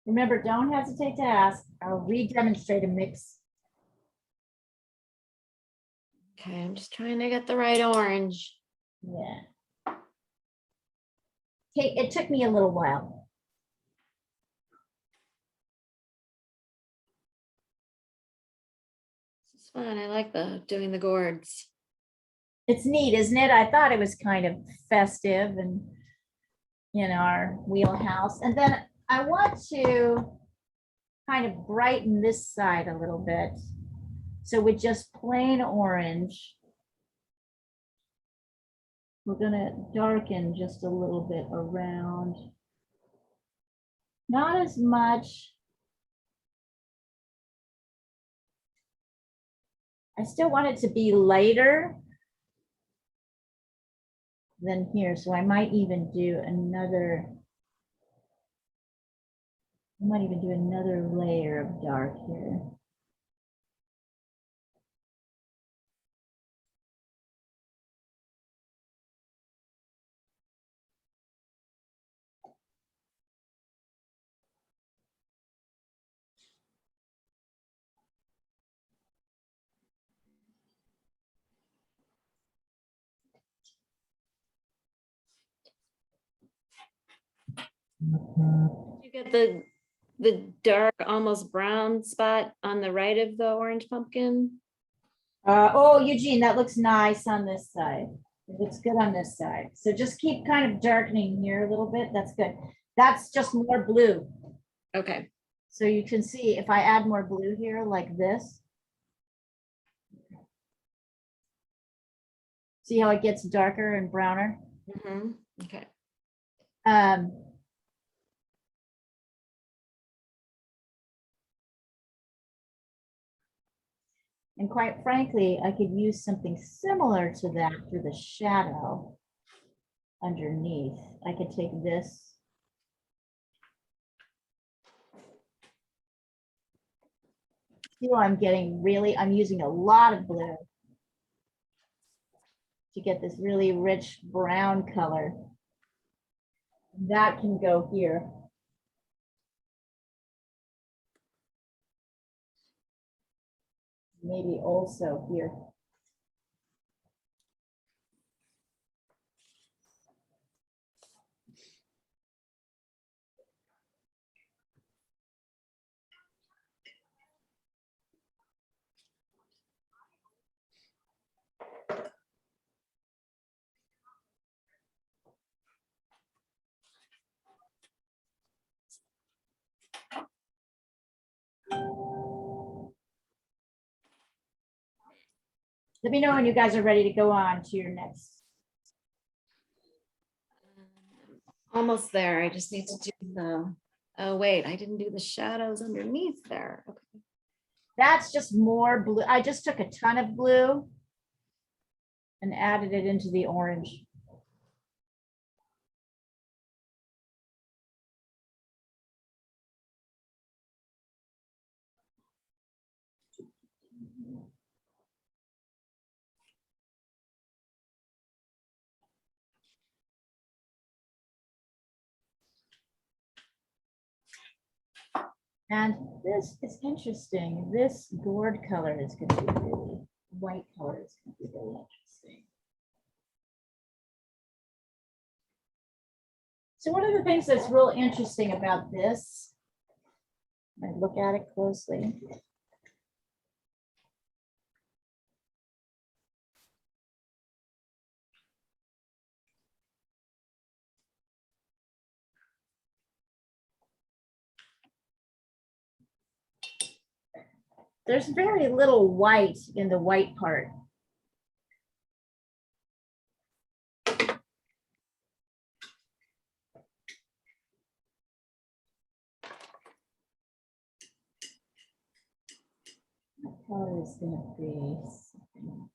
Remember, don't hesitate to ask. I'll re-demonstrate a mix. Okay, I'm just trying to get the right orange. Yeah. Okay, it took me a little while. This is fun. I like doing the gourds. It's neat, isn't it? I thought it was kind of festive and in our wheelhouse. And then I want to kind of brighten this side a little bit. So with just plain orange, we're gonna darken just a little bit around. Not as much. I still want it to be lighter than here. So I might even do another, layer of dark here. You get the dark, almost brown spot on the right of the orange pumpkin. Oh, Eugene, that looks nice on this side. It looks good on this side. So just keep kind of darkening here a little bit. That's good. That's just more blue. Okay. So you can see if I add more blue here like this. See how it gets darker and browner? Mhm. Okay. Um, and quite frankly, I could use something similar to that for the shadow underneath. I could take this. See, I'm using a lot of blue to get this really rich brown color. That can go here. Maybe also here. Let me know when you guys are ready to go on to your next. Almost there. I just need to do the, oh wait, I didn't do the shadows underneath there. Okay. That's just more blue. I just took a ton of blue and added it into the orange. And this is interesting. This gourd color is going to be really, white color is going to be really interesting. So one of the things that's real interesting about this, I look at it closely. There's very little white in the white part. What color is going to be something.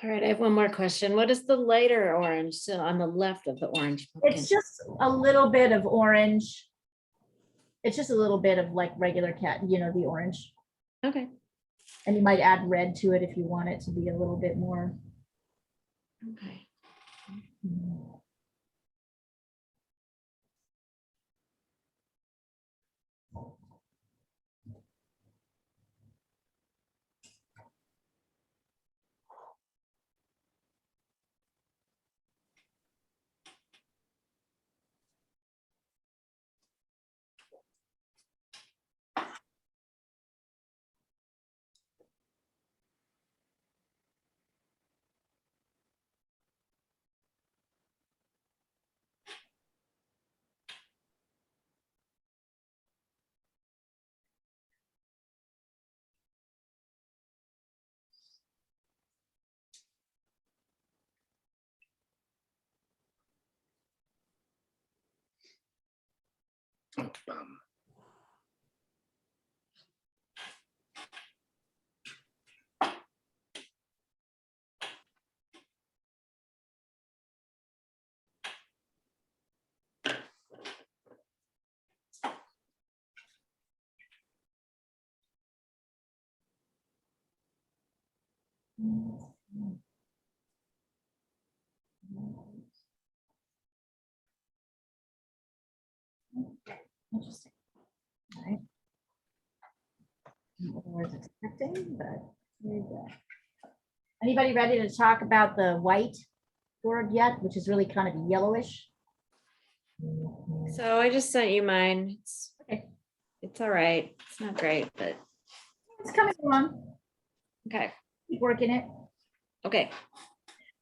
All right, I have one more question. What is the lighter orange? So on the left of the orange pumpkin? It's just a little bit of orange. It's just a little bit of like regular cat, you know, the orange. Okay. And you might add red to it if you want it to be a little bit more. Okay. Oh, bum. Interesting. All right. Not what I was expecting, but there you go. Anybody ready to talk about the white gourd yet, which is really kind of yellowish? So I just sent you mine. Okay. It's all right. It's not great, but It's coming along. okay. Keep working it. Okay.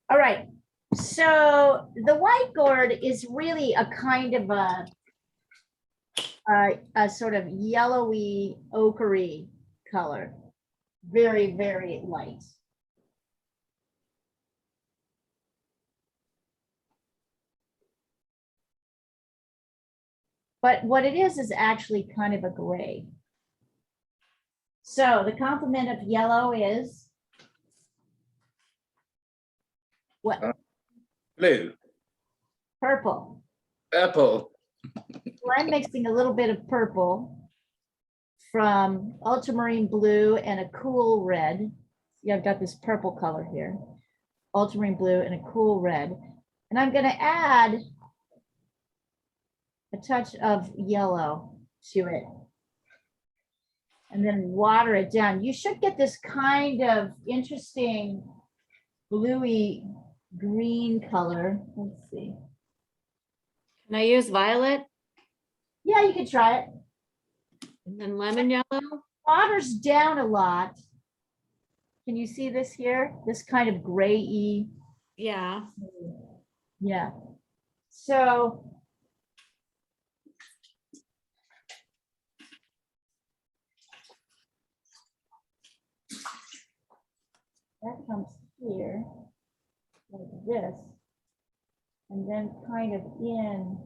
All right. So the white gourd is really a kind of a sort of yellowy, ochre color. Very, very light. But what it is actually kind of a gray. So the complement of yellow is what? Blue, Purple. purple. So I'm mixing a little bit of purple from ultramarine blue and a cool red. Yeah, I've got this purple color here. Ultramarine blue and a cool red. And I'm going to add a touch of yellow to it. And then water it down. You should get this kind of interesting bluey green color. Let's see. Can I use violet Yeah, you could try it. and then lemon yellow? Water's down a lot. Can you see this here? This kind of gray-y. Yeah. Yeah. So that comes here like this, and then kind of in.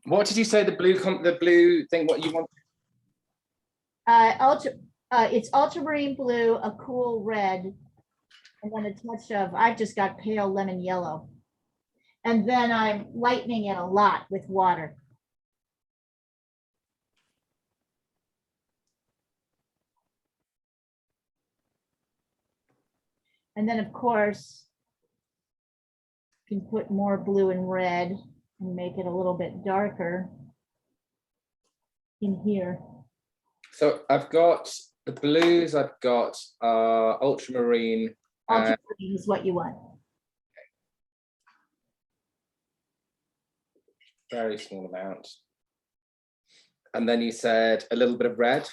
What did you say? The blue thing. What you want? It's ultramarine blue, a cool red, and then a touch of, I've just got pale lemon yellow. And then I'm lightening it a lot with water. And then of course, you can put more blue and red and make it a little bit darker in here. So I've got the blues. I've got ultramarine. Ultramarine is what you want. Very small amount. And then you said a little bit of red.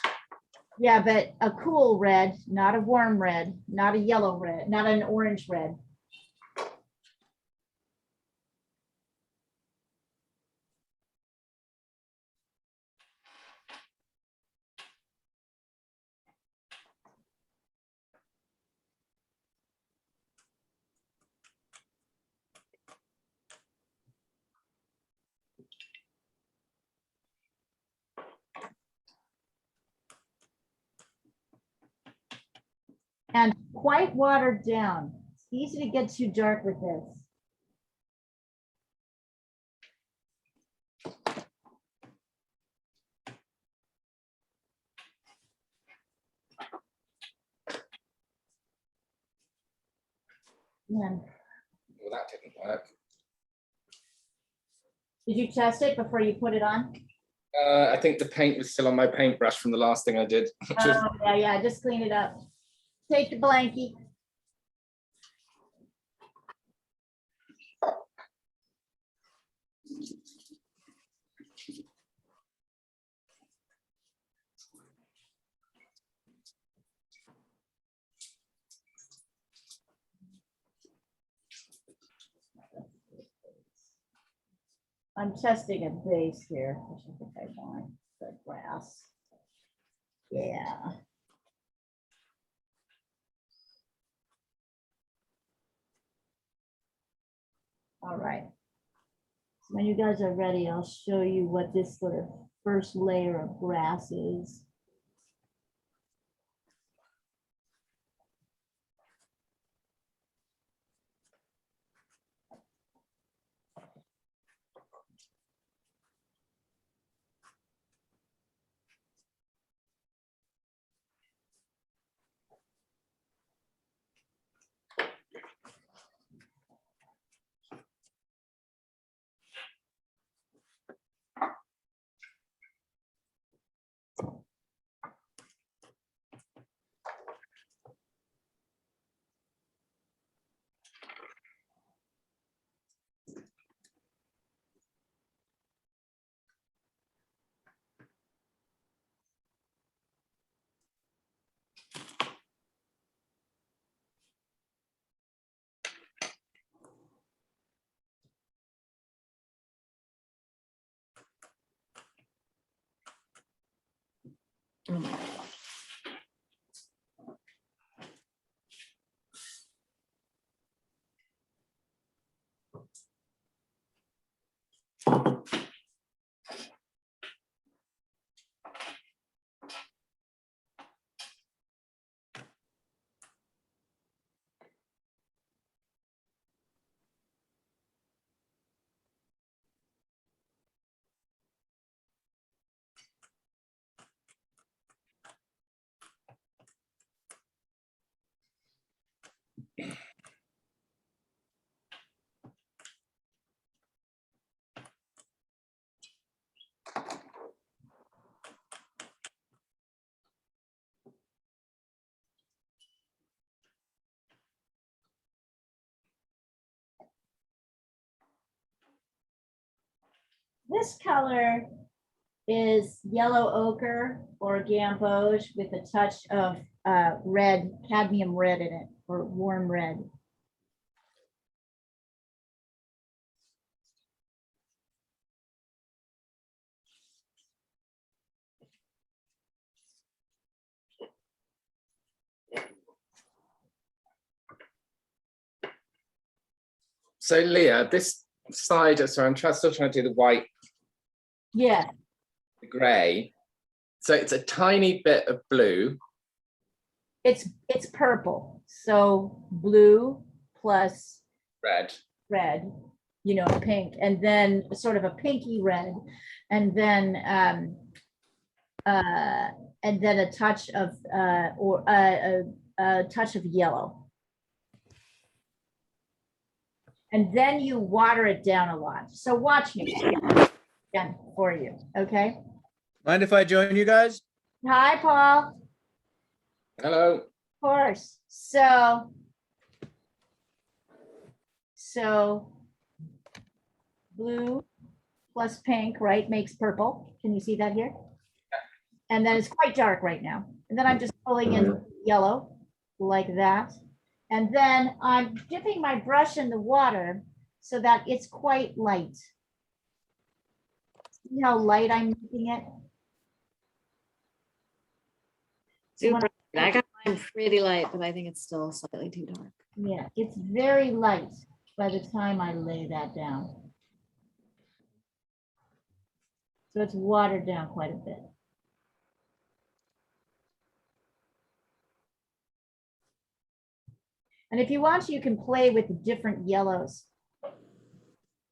Yeah, but a cool red, not a warm red, not a yellow red, not an orange red. and quite watered down. It's easy to get too dark with this. Yeah. Well, that didn't work. Did you test it before you put it on? I think the paint was still on my paintbrush from the last thing I did. Oh, yeah, just clean it up. Take the blankie. I'm testing a base here, which I think I want the grass. Yeah. All right. So when you guys are ready, I'll show you what this sort of first layer of grass is. Oh my God. This color is yellow ochre or gamboge with a touch of red, cadmium red in it, or warm red. So Leah, this side, sorry, still trying to do the white, Yeah, the gray. So it's a tiny bit of blue. it's purple. So blue plus Red. red, you know, pink, and then sort of a pinky red, and then a touch of a touch of yellow. And then you water it down a lot. So watch me again for you, okay? Mind if I join you guys? Hi, Paul. Hello. Of course. So blue plus pink, right, makes purple. Can you see that here? And then it's quite dark right now. And then I'm just pulling in yellow like that. And then I'm dipping my brush in the water so that it's quite light. See how light I'm making it? Super. I got mine pretty light, but I think it's still slightly too dark. Yeah, it's very light by the time I lay that down. So it's watered down quite a bit. And if you want to, you can play with the different yellows.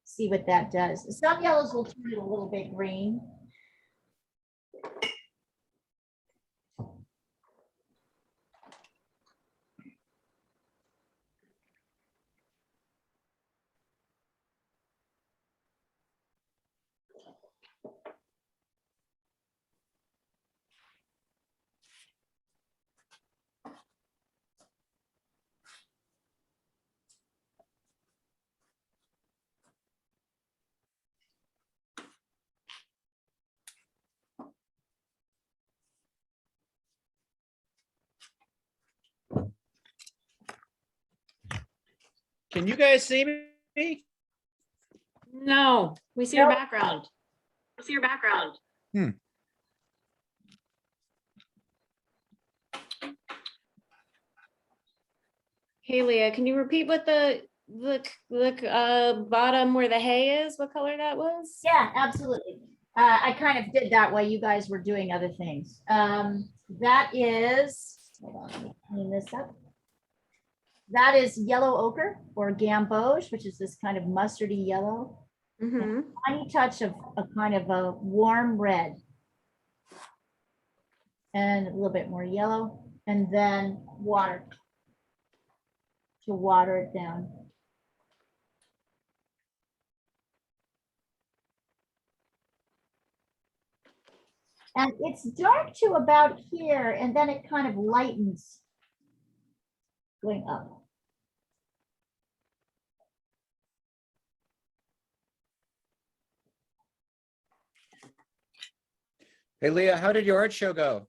See what that does. Some yellows will turn it a little bit green. Can you guys see me? No, we see your Nope. background. We see your background. Hey, Leah, can you repeat what the bottom where the hay is? What color that was? Yeah, absolutely. I kind of did that while you guys were doing other things. That is, hold on, let me clean this up. That is yellow ochre or gamboge, which is this kind of mustardy yellow. Mm-hmm. Tiny touch of a kind of a warm red. And a little bit more yellow, and then water to water it down. And it's dark to about here, and then it kind of lightens going up. Hey, Leah, how did your art show go?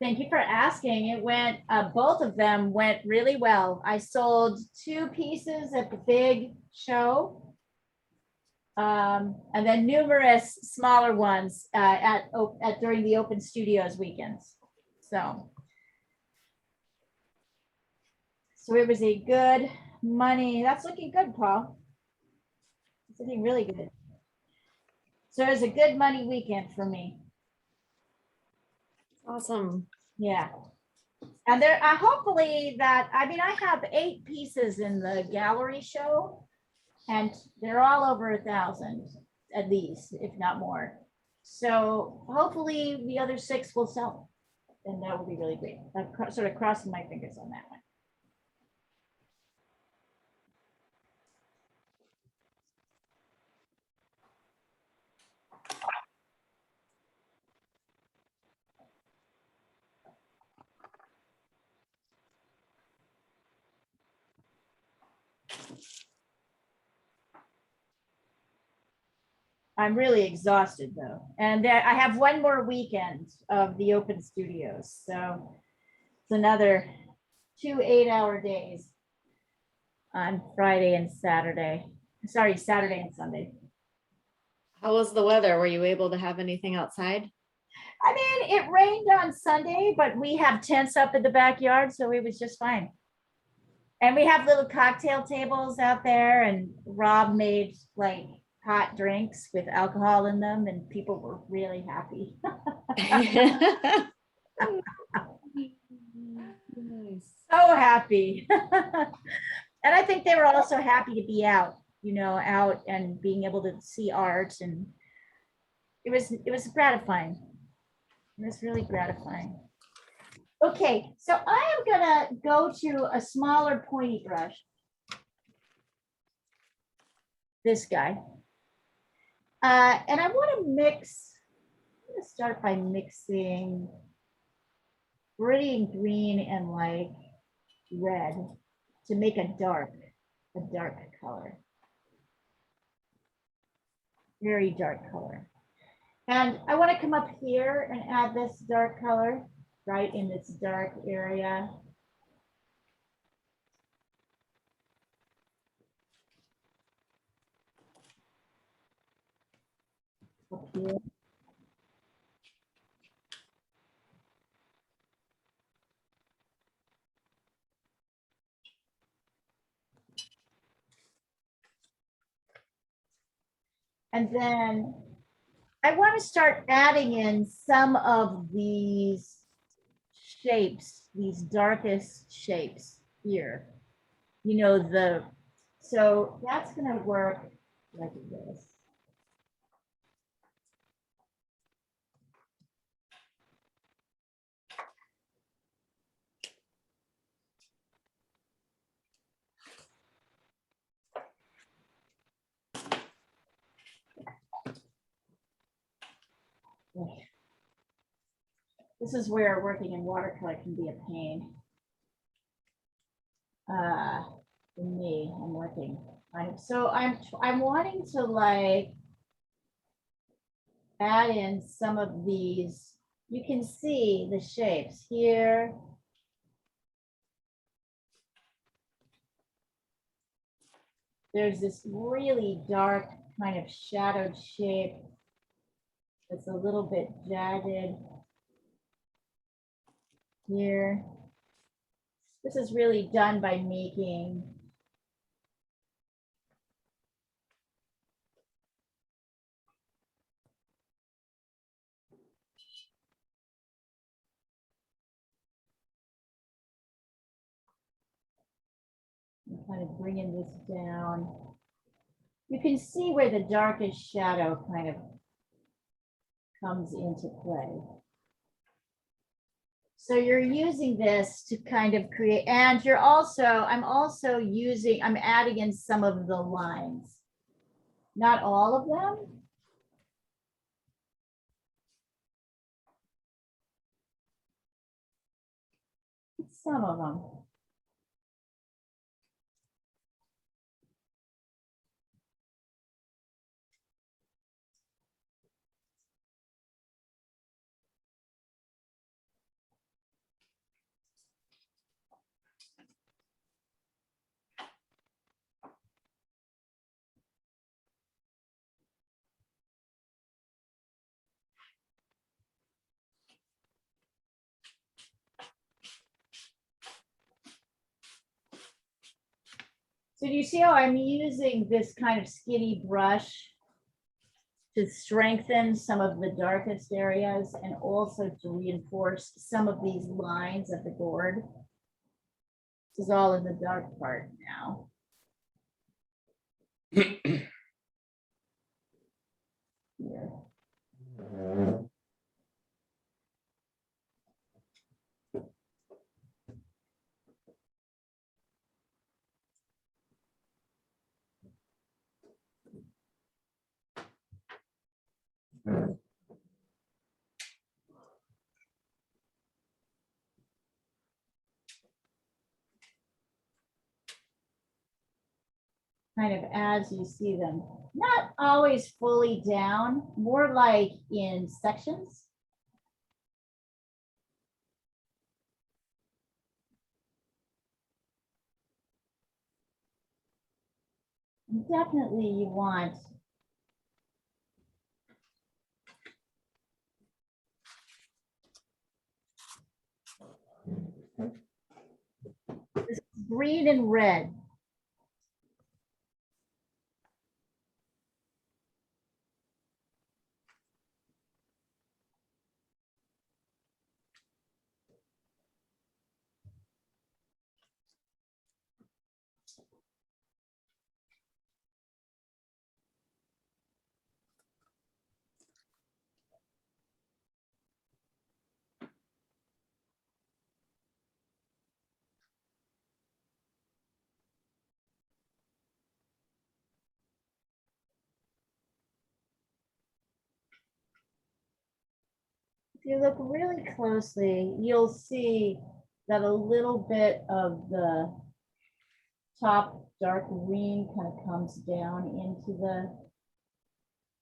Thank you for asking. It went, both of them went really well. I sold 2 pieces at the big show. And then numerous smaller ones at during the Open Studios weekends. So it was a good money. That's looking good, Paul. It's looking really good. So it was a good money weekend for me. Awesome. Yeah. And there, hopefully that, I mean, I have 8 pieces in the gallery show, and they're all over 1,000 at least, if not more. So hopefully the other 6 will sell, and that would be really great. I'm sort of crossing my fingers on that one. I'm really exhausted though. And I have one more weekend of the Open Studios. So it's another 2 8-hour days on Friday and Saturday. Sorry, Saturday and Sunday. How was the weather? Were you able to have anything outside? I mean, it rained on Sunday, but we have tents up in the backyard, so it was just fine. And we have little cocktail tables out there, and Rob made like hot drinks with alcohol in them, and people were really happy. Nice. So happy. And I think they were also happy to be out, you know, out and being able to see art, and it was gratifying. It was really gratifying. Okay, so I am gonna go to a smaller pointy brush. This guy. And I want to mix, I'm gonna start by mixing pretty green and like red to make a dark color. Very dark color. And I want to come up here and add this dark color right in this dark area. Up here. And then I want to start adding in some of these shapes, these darkest shapes here. you know, so that's gonna work like this. This is where working in watercolor can be a pain. For me, I'm working. I'm wanting to like add in some of these. You can see the shapes here. There's this really dark kind of shadowed shape that's a little bit jagged here. This is really done by making kind of bringing this down. You can see where the darkest shadow kind of comes into play. So you're using this to kind of create, and I'm adding in some of the lines. Not all of them. Some of them. So do you see how I'm using this kind of skinny brush to strengthen some of the darkest areas and also to reinforce some of these lines of the gourd? This is all in the dark part now. Here. Kind of as you see them, not always fully down, more like in sections. Definitely you want this green and red. If you look really closely, you'll see that a little bit of the top dark green kind of comes down into the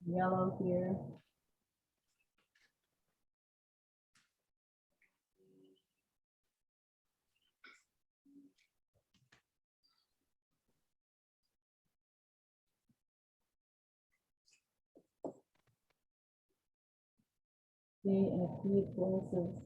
yellow here. See in a few places.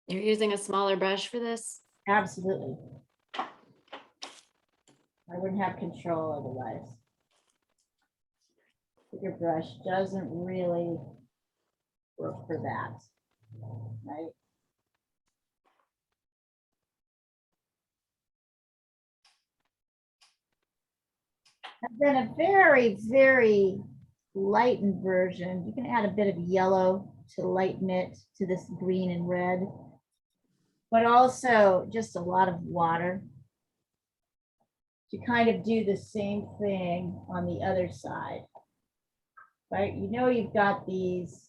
You're using a smaller brush for this? Absolutely. I wouldn't have control otherwise. Bigger brush doesn't really work for that, right? And then a very, very lightened version. You can add a bit of yellow to lighten it to this green and red, but also just a lot of water to kind of do the same thing on the other side, right? You know, you've got these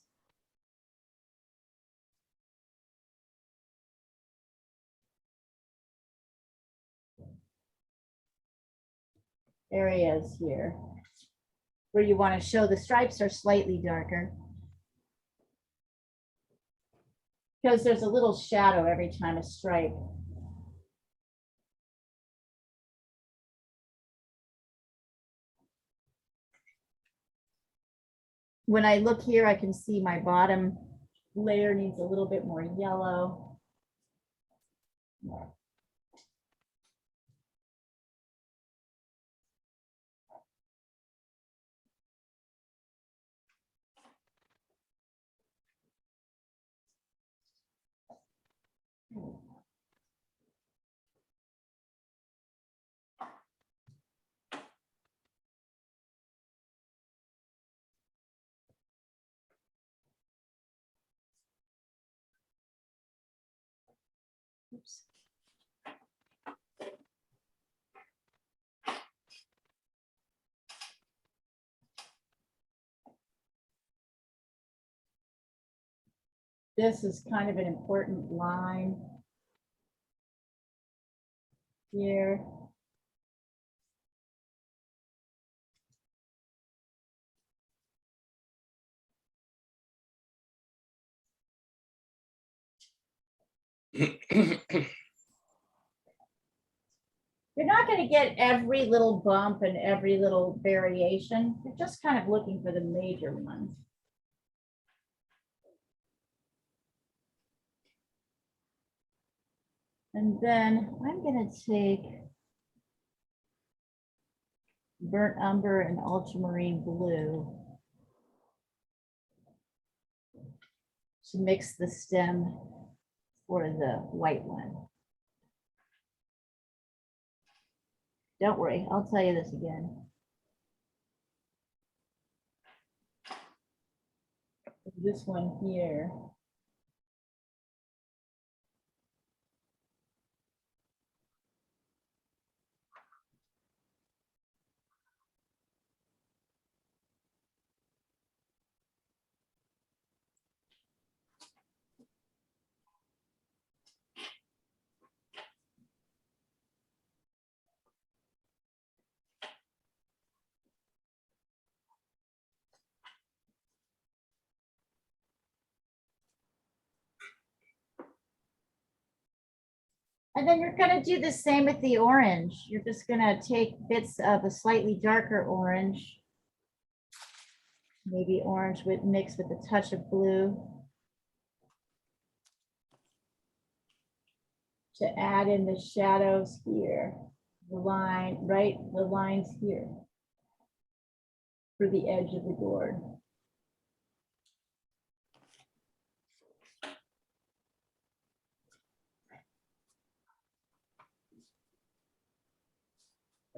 areas here where you want to show the stripes are slightly darker because there's a little shadow every time a stripe. When I look here, I can see my bottom layer needs a little bit more yellow. Oops. This is kind of an important line here. You're not going to get every little bump and every little variation. You're just kind of looking for the major ones. And then I'm going to take burnt umber and ultramarine blue to mix the stem for the white one. Don't worry, I'll tell you this again. This one here. And then you're going to do the same with the orange. You're just going to take bits of a slightly darker orange, maybe orange with mixed with a touch of blue, to add in the shadows here, the line, right? The lines here for the edge of the gourd.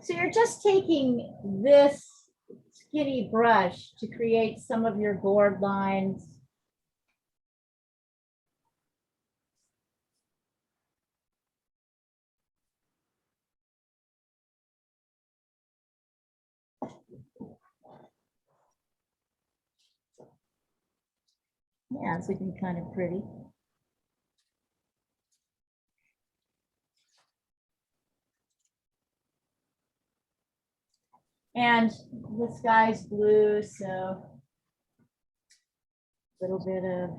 So you're just taking this skinny brush to create some of your gourd lines. Yeah, it's looking kind of pretty. And the sky's blue, so a little bit of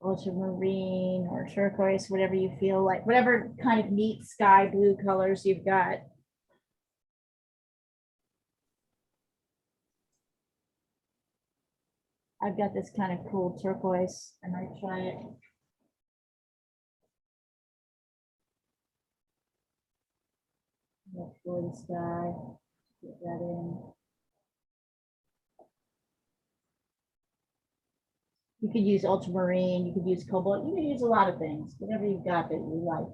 ultramarine or turquoise, whatever you feel like, whatever kind of neat sky blue colors you've got. I've got this kind of cool turquoise. I might try it. Look for the sky. Get that in. You could use ultramarine, you could use cobalt, you could use a lot of things, whatever you've got that you like.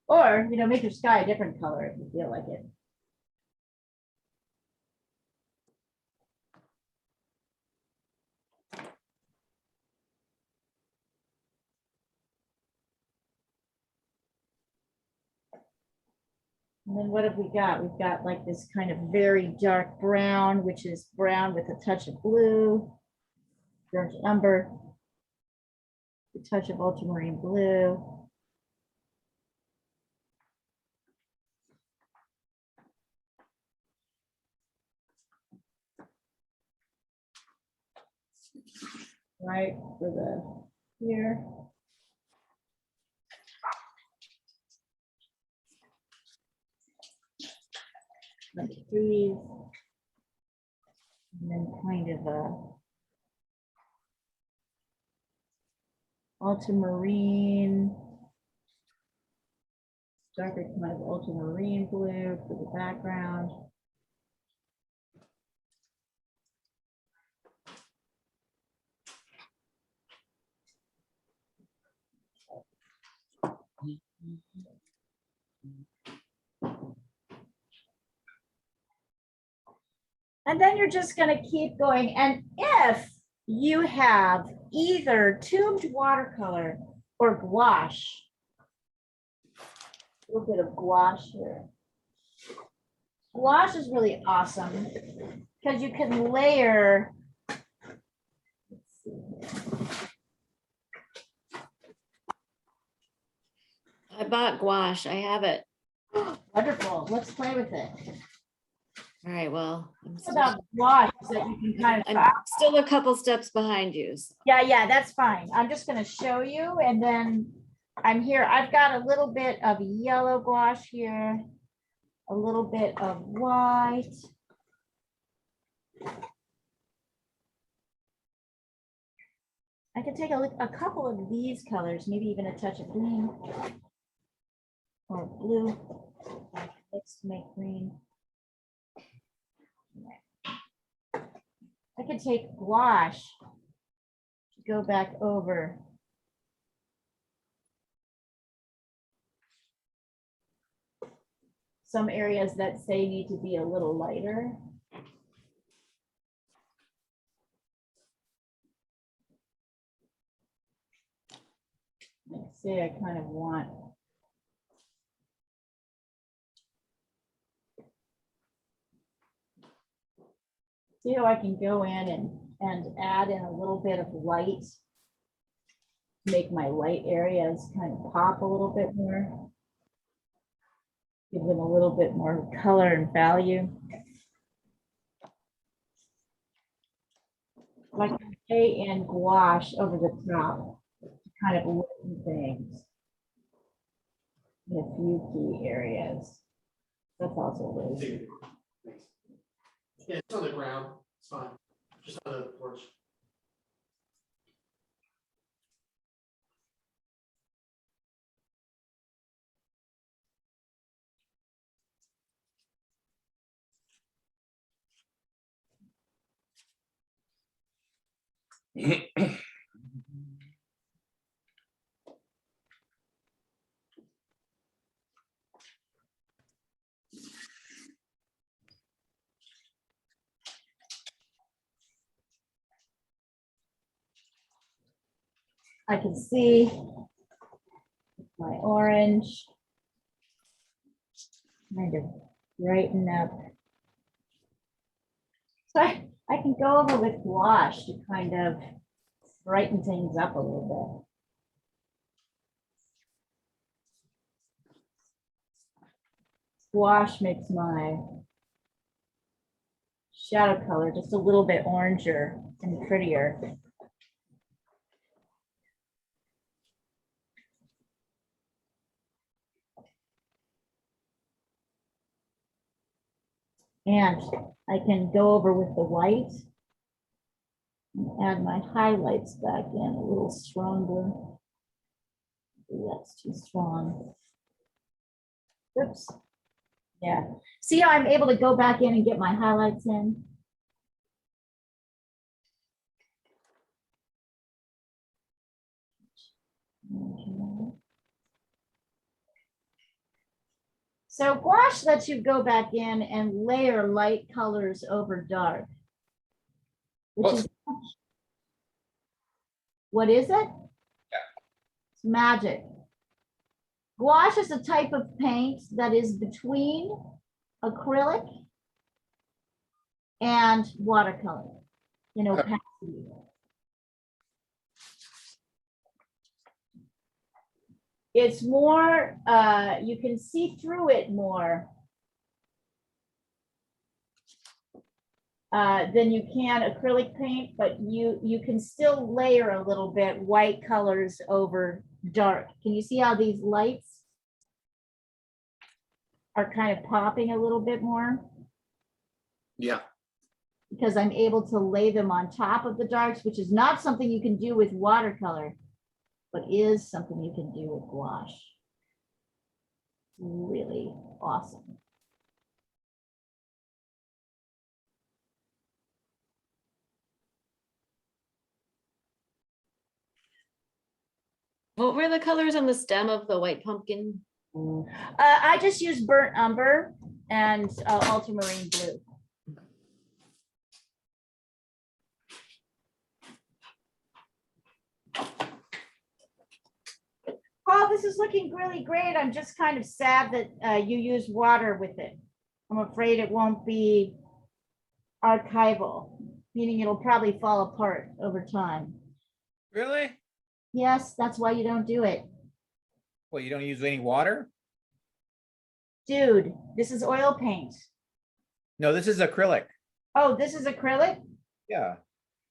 Or, you know, make your sky a different color if you feel like it. And then what have we got? We've got like this kind of very dark brown, which is brown with a touch of blue, burnt umber, a touch of ultramarine blue. Right for the here. Like trees. And then kind of a ultramarine, darker kind of ultramarine blue for the background. And then you're just going to keep going. And if you have either tubed watercolor or gouache, a little bit of gouache here. Gouache is really awesome because you can layer. Let's see. I bought gouache. I have it. Wonderful. Let's play with it. All right, well, It's about gouache that you can kind of. I'm still a couple steps behind you. So. Yeah, that's fine. I'm just going to show you and then I'm here. I've got a little bit of yellow gouache here, a little bit of white. I could take a couple of these colors, maybe even a touch of green or blue. Mix to make green. I could take gouache to go back over. Some areas that say need to be a little lighter. Let's say I kind of want. See how I can go in and add in a little bit of light. Make my light areas kind of pop a little bit more. Give them a little bit more color and value. Like lay in gouache over the top, kind of lighten things in a few key areas. That's also really good. Yeah, it's on the ground. It's fine. Just on the porch. I can see my orange kind of brighten up. So I can go over with gouache to kind of brighten things up a little bit. Gouache makes my shadow color just a little bit oranger and prettier. And I can go over with the white and add my highlights back in a little stronger. Ooh, that's too strong. Oops. Yeah. See how I'm able to go back in and get my highlights in? Okay. So gouache lets you go back in and layer light colors over dark. Which is, what is it? It's magic. Gouache is a type of paint that is between acrylic and watercolor, you know, opacity. It's more, you can see through it more than you can acrylic paint, but you can still layer a little bit white colors over dark. Can you see how these lights are kind of popping a little bit more? Yeah. Because I'm able to lay them on top of the darks, which is not something you can do with watercolor, but is something you can do with gouache. Really awesome. What were the colors on the stem of the white pumpkin? I just use burnt umber and ultramarine blue. Paul, this is looking really great. I'm just kind of sad that you use water with it. I'm afraid it won't be archival, meaning it'll probably fall apart over time. Really? Yes, that's why you don't do it. Well, you don't use any water? Dude, this is oil paint. No, this is acrylic. Oh, this is acrylic? Yeah.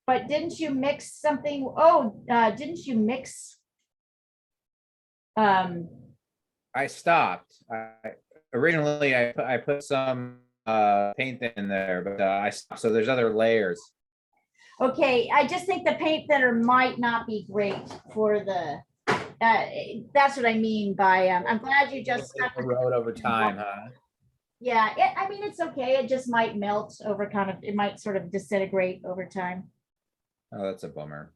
But didn't you mix something? Oh, didn't you mix? I stopped. Originally I put some paint in there, but I stopped. So there's other layers. Okay, I just think the paint thinner might not be great for the, that's what I mean by, I'm glad you just. It erode over time, huh? Yeah, I mean, it's okay. It just might melt over kind of, it might sort of disintegrate over time. Oh, that's a bummer.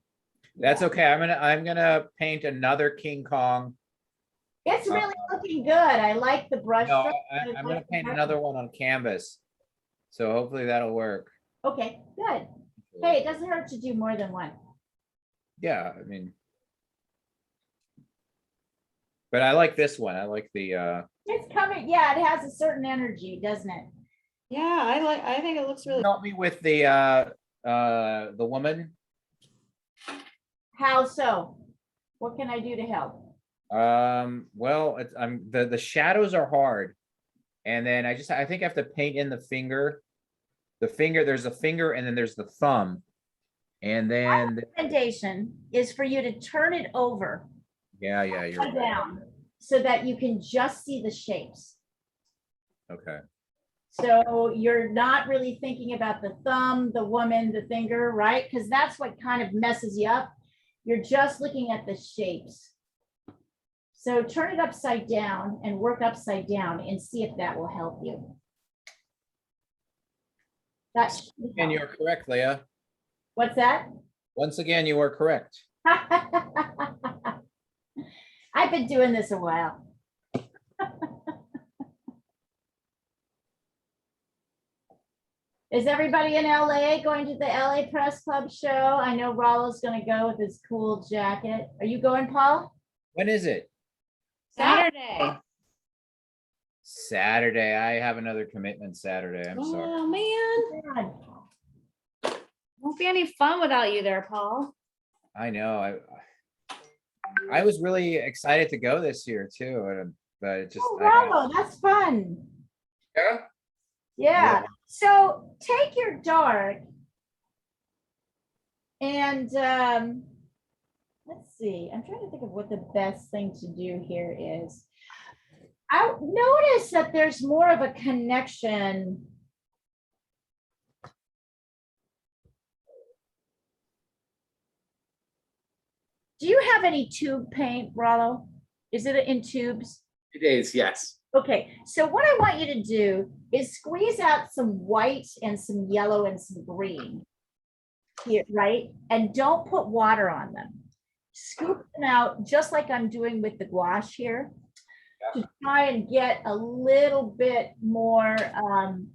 That's okay. I'm gonna paint another King Kong. It's really looking good. I like the brush. No, stroke. I'm gonna paint another one on canvas. So hopefully that'll work. Okay, good. Hey, it doesn't hurt to do more than one. Yeah, I mean. But I like this one. I like the It's coming, yeah, it has a certain energy, doesn't it? Yeah, I think it looks really. help me with the woman. How so? What can I do to help? Well, the shadows are hard. And then I think I have to paint in the finger. The finger, there's a finger and then there's the thumb. And then, Recommendation is for you to turn it over. yeah, you're right. Down so that you can just see the shapes. Okay. So you're not really thinking about the thumb, the woman, the finger, right? Because that's what kind of messes you up. You're just looking at the shapes. So turn it upside down and work upside down and see if that will help you. That's. And you're correct, Leah. What's that? Once again, you are correct. I've been doing this a while. Is everybody in LA going to the LA Press Club show? I know Rollo's going to go with his cool jacket. Are you going, Paul? When is it? Saturday. Saturday. I have another commitment Saturday. I'm sorry. Oh, man. God. Won't be any fun without you there, Paul. I know. I was really excited to go this year too, but it just. Oh, Rollo, that's fun. Yeah. Yeah. So take your dark and let's see. I'm trying to think of what the best thing to do here is. I notice that there's more of a connection Do you have any tube paint, Rollo? Is it in tubes? It is, yes. Okay, so what I want you to do is squeeze out some white and some yellow and some green here, right? And don't put water on them. Scoop them out just like I'm doing with the gouache here to try and get a little bit more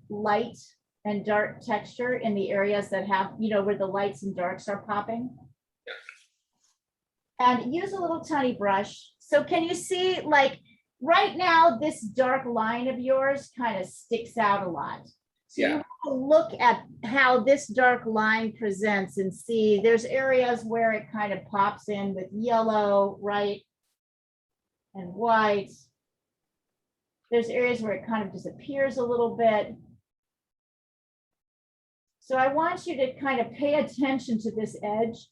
light and dark texture in the areas that have, you know, where the lights and darks are popping. And use a little tiny brush. So can you see, like, right now, this dark line of yours kind of sticks out a lot. So you want to look at how this dark line presents and see there's areas where it kind of pops in with yellow, right? And white. There's areas where it kind of disappears a little bit. So I want you to kind of pay attention to this edge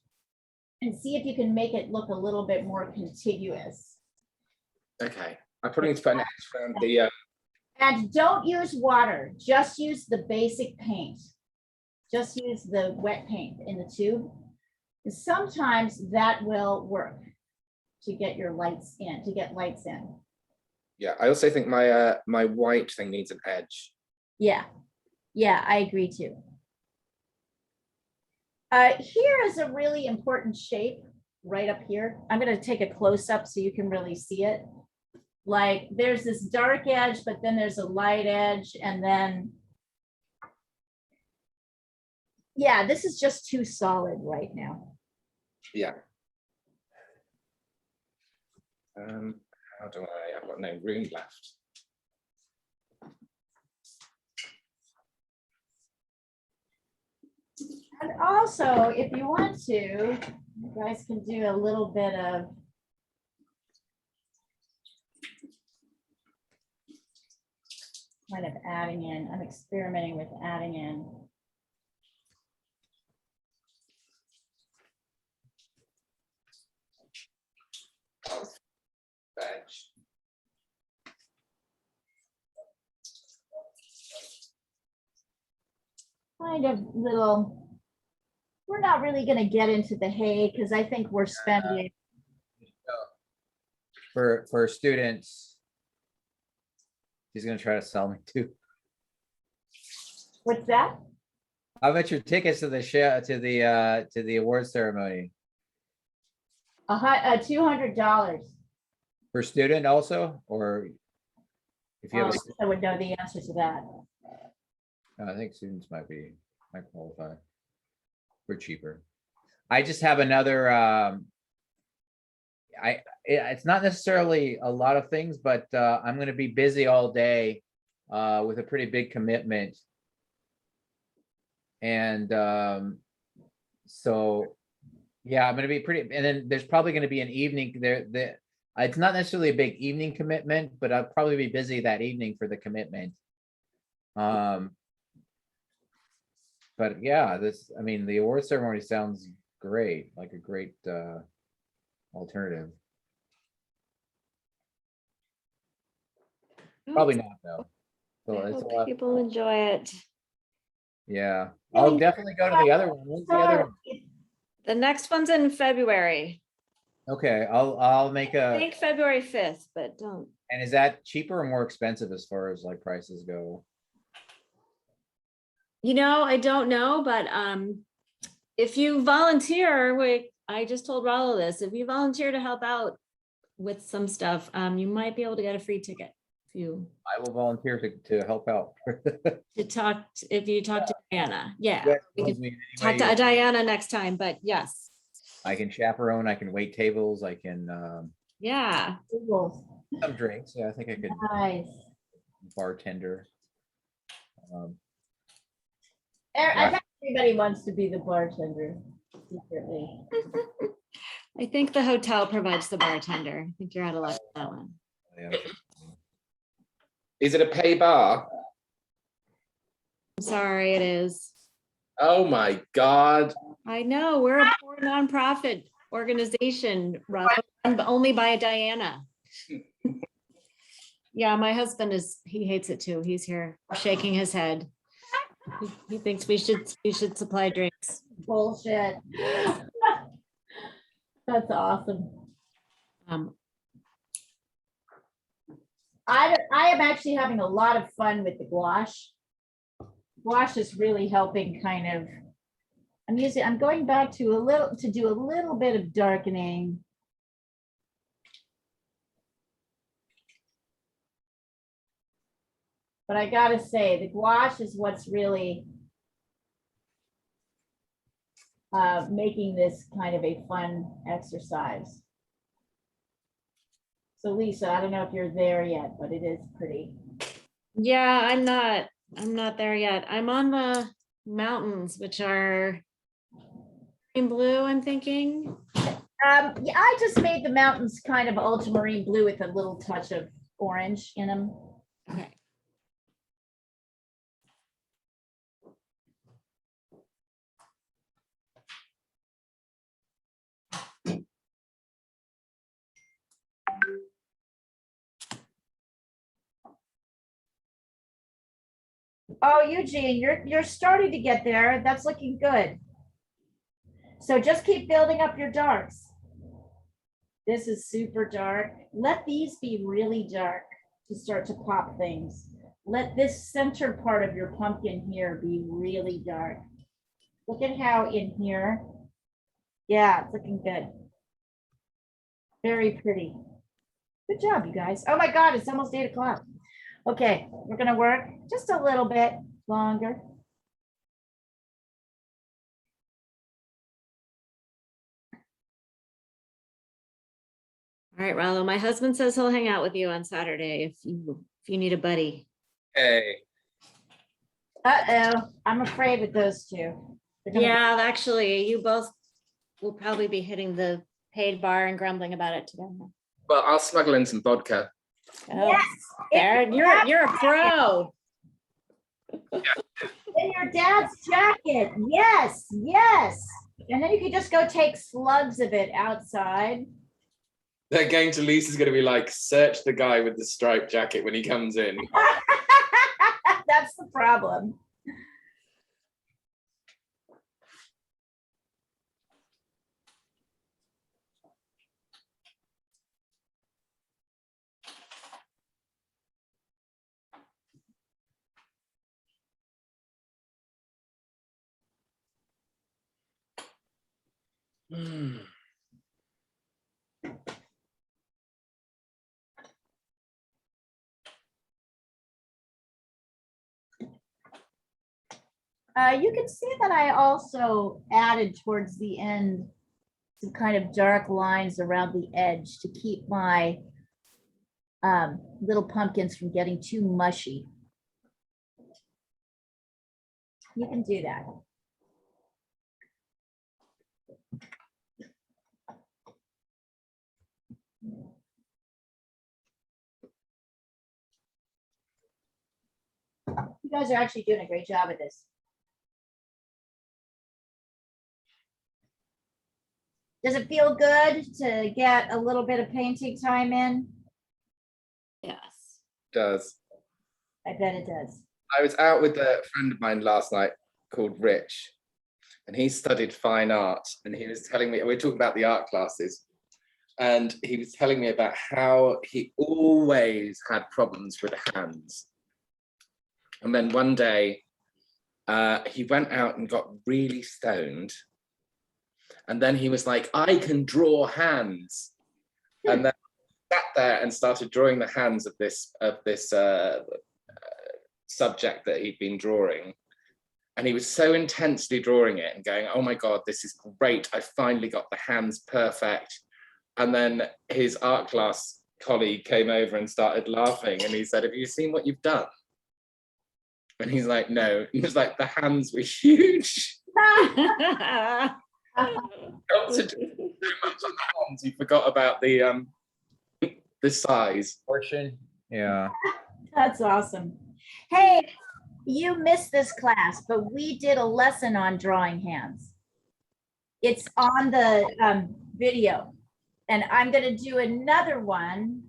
and see if you can make it look a little bit more contiguous. Okay. I'm putting to put an edge around the. And don't use water, just use the basic paint. Just use the wet paint in the tube. And sometimes that will work to get your lights in, to get lights in. Yeah, I also think my my white thing needs an edge. Yeah, yeah, I agree too. Here is a really important shape right up here. I'm going to take a close up so you can really see it. Like there's this dark edge, but then there's a light edge, and then, yeah, this is just too solid right now. Yeah. How do I? I've got no room left. And also, if you want to, you guys can do a little bit of kind of adding in. I'm experimenting with adding in. Edge. Kind of little, we're not really going to get into the hay because I think we're spending. For students. He's gonna try to sell me too. What's that? How about your tickets to the show, to the award ceremony? $200. For student also, or if you have I would know the answer to that. I think students might qualify for cheaper. I just have another, it's not necessarily a lot of things, but I'm going to be busy all day with a pretty big commitment. And so, yeah, I'm going to be pretty, and then there's probably going to be an evening there. It's not necessarily a big evening commitment, but I'll probably be busy that evening for the commitment. But yeah, I mean, the award ceremony sounds great, like a great alternative. Probably not though. So I it's a hope lot. people enjoy it. Yeah, I'll definitely go to the other one. When's the other one? The next one's in February. Okay, I'll make I a, think February 5th, but don't. and is that cheaper or more expensive as far as like prices go? You know, I don't know, but if you volunteer, I just told Rollo this, if you volunteer to help out with some stuff, you might be able to get a free ticket. If you I will volunteer to help out. if you talk to Diana, yeah. Yeah, We can me talk anyway. to Diana next time, but yes, I can chaperone, I can wait tables, I can yeah. some drinks. Yeah, I think I could Nice. bartender. I think everybody wants to be the bartender secretly. I think the hotel provides the bartender. I think you're out of luck with that one. Yeah. Is it a pay bar? I'm sorry, it is. Oh my God. I know, we're a poor nonprofit organization run only by Diana. Yeah, my husband he hates it too. He's here shaking his head. He thinks we should supply drinks. Bullshit. That's awesome. Um, I am actually having a lot of fun with the gouache. Gouache is really helping kind of, I'm going back to do a little bit of darkening. But I gotta say, the gouache is what's really making this kind of a fun exercise. So Lisa, I don't know if you're there yet, but it is pretty. yeah, I'm not there yet. I'm on the mountains, which are in blue, I'm thinking. Yeah, I just made the mountains kind of ultramarine blue with a little touch of orange in them. Okay. Oh, Eugene, you're starting to get there. That's looking good. So just keep building up your darks. This is super dark. Let these be really dark to start to pop things. Let this center part of your pumpkin here be really dark. Look at how in here. Yeah, it's looking good. Very pretty. Good job, you guys. Oh my God, it's almost 8 o'clock. Okay, we're gonna work just a little bit longer. All right, Rollo, my husband says he'll hang out with you on Saturday if you need a buddy. Hey, Uh-oh, I'm afraid with those two. They're gonna be- Yeah, actually, you both will probably be hitting the paid bar and grumbling about it together. well, I'll smuggle in some vodka. Oh, Yes, there, you're a pro. in your dad's jacket. Yes, yes. And then you can just go take slugs of it outside. They're going to Lisa's going to be like, search the guy with the striped jacket when he comes in. That's the problem. You can see that I also added towards the end some kind of dark lines around the edge to keep my little pumpkins from getting too mushy. You can do that. You guys are actually doing a great job at this. Does it feel good to get a little bit of painting time in? Yes. Does. I bet it does. I was out with a friend of mine last night called Rich, and he studied fine art, and he was telling me, we were talking about the art classes, and he was telling me about how he always had problems with hands. And then one day he went out and got really stoned, and then he was like, I can draw hands. And then sat there and started drawing the hands of this subject that he'd been drawing. And he was so intensely drawing it and going, oh my God, this is great. I finally got the hands perfect. And then his art class colleague came over and started laughing. And he said, have you seen what you've done? And he's like, no. He was like, the hands were huge. Concentrated so much on the hands, you forgot about the size. Portion, yeah. That's awesome. Hey, you missed this class, but we did a lesson on drawing hands. It's on the video, and I'm going to do another one.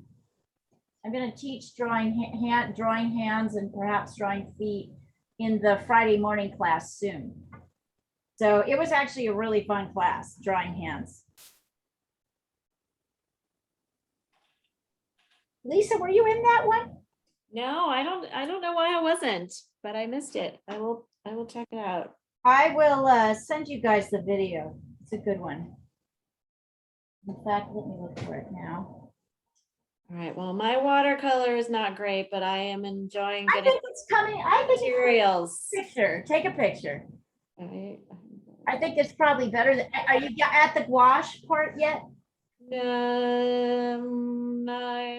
I'm going to teach drawing hands and perhaps drawing feet in the Friday morning class soon. So it was actually a really fun class, drawing hands. Lisa, were you in that one? No, I don't know why I wasn't, but I missed it. I will check it out. I will send you guys the video. It's a good one. In fact, let me look for it now. All right, well, my watercolor is not great, but I am enjoying I getting think it's coming. I think it's materials. a picture. Take a picture. I I think it's probably better than, are you at the gouache part yet?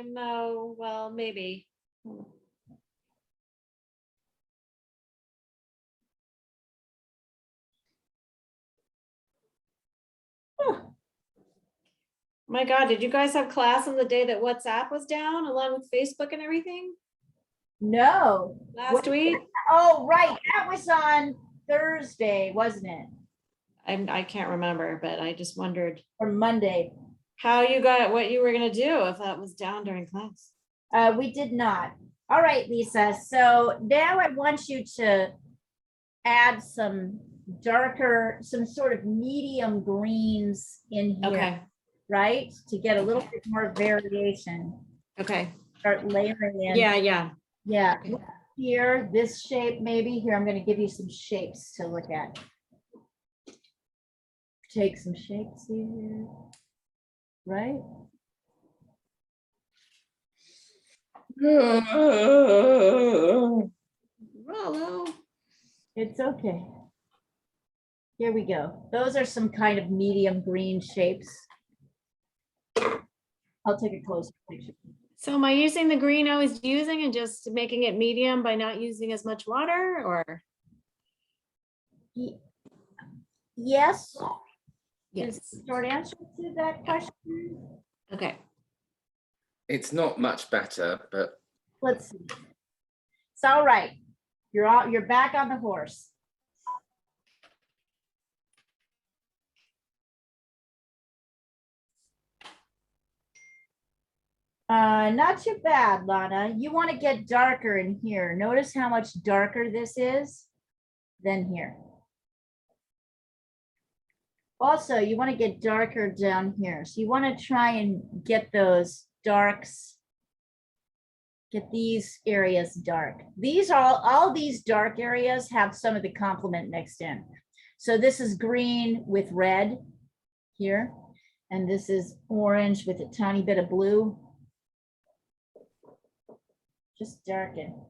no, well, maybe. My God, did you guys have class on the day that WhatsApp was down along with Facebook and everything No. last week? Oh, right. That was on Thursday, wasn't it? I can't remember, but I just wondered Or Monday. how you got, what you were gonna do if that was down during class. We did not. All right, Lisa. So now I want you to add some darker, some sort of medium greens in here, Okay, right? To get a little bit more variation. okay. Start layering in. Yeah. Yeah. Okay. Here, this shape maybe. Here, I'm going to give you some shapes to look at. Take some shapes here. Right? Rollo. It's okay. Here we go. Those are some kind of medium green shapes. I'll take a closer picture. So am I using the green I was using and just making it medium by not using as much water, or? Yes. Yes. Is the short answer to that question? Okay. It's not much better, but Let's see. It's all right. You're back on the horse. Not too bad, Lana. You want to get darker in here. Notice how much darker this is than here. Also, you want to get darker down here. So you want to try and get those darks, get these areas dark. These are all these dark areas have some of the complement mixed in. So this is green with red here, and this is orange with a tiny bit of blue. Just darken.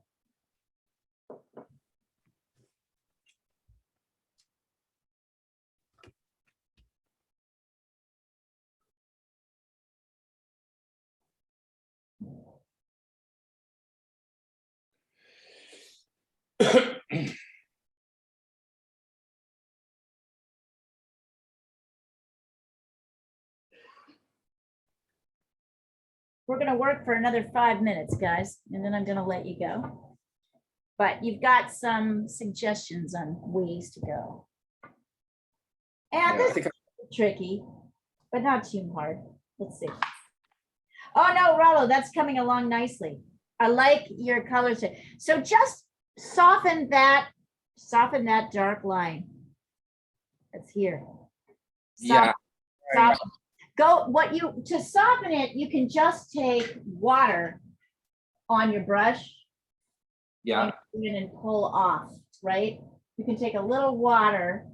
We're going to work for another 5 minutes, guys, and then I'm going to let you go. But you've got some suggestions on ways to go. And yeah, I this think is tricky, but not too hard. Let's see. Oh no, Rollo, that's coming along nicely. I like your colors. So just soften that dark line. That's here. yeah. Soften. To soften it, you can just take water on your brush. Yeah. And pull off, right? You can take a little water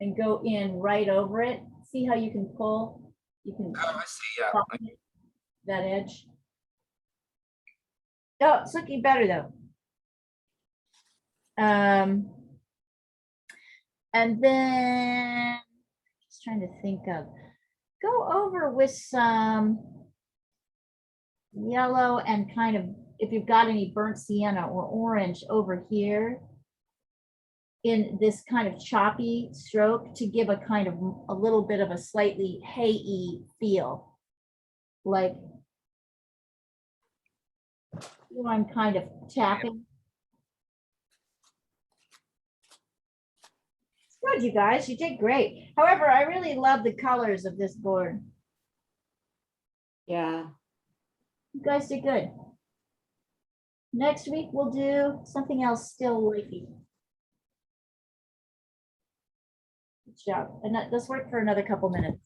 and go in right over it. See how you can pull? You can Oh, I see. Yeah. soften that edge. Oh, it's looking better though. And then just trying to think of, go over with some yellow and kind of, if you've got any burnt sienna or orange over here in this kind of choppy stroke to give a kind of a little bit of a slightly hay-y feel. Like, you know, I'm kind of tapping. Good, you guys, you did great. However, I really love the colors of this board. Yeah. You guys did good. Next week, we'll do something else still leafy. Good job. And let's work for another couple minutes.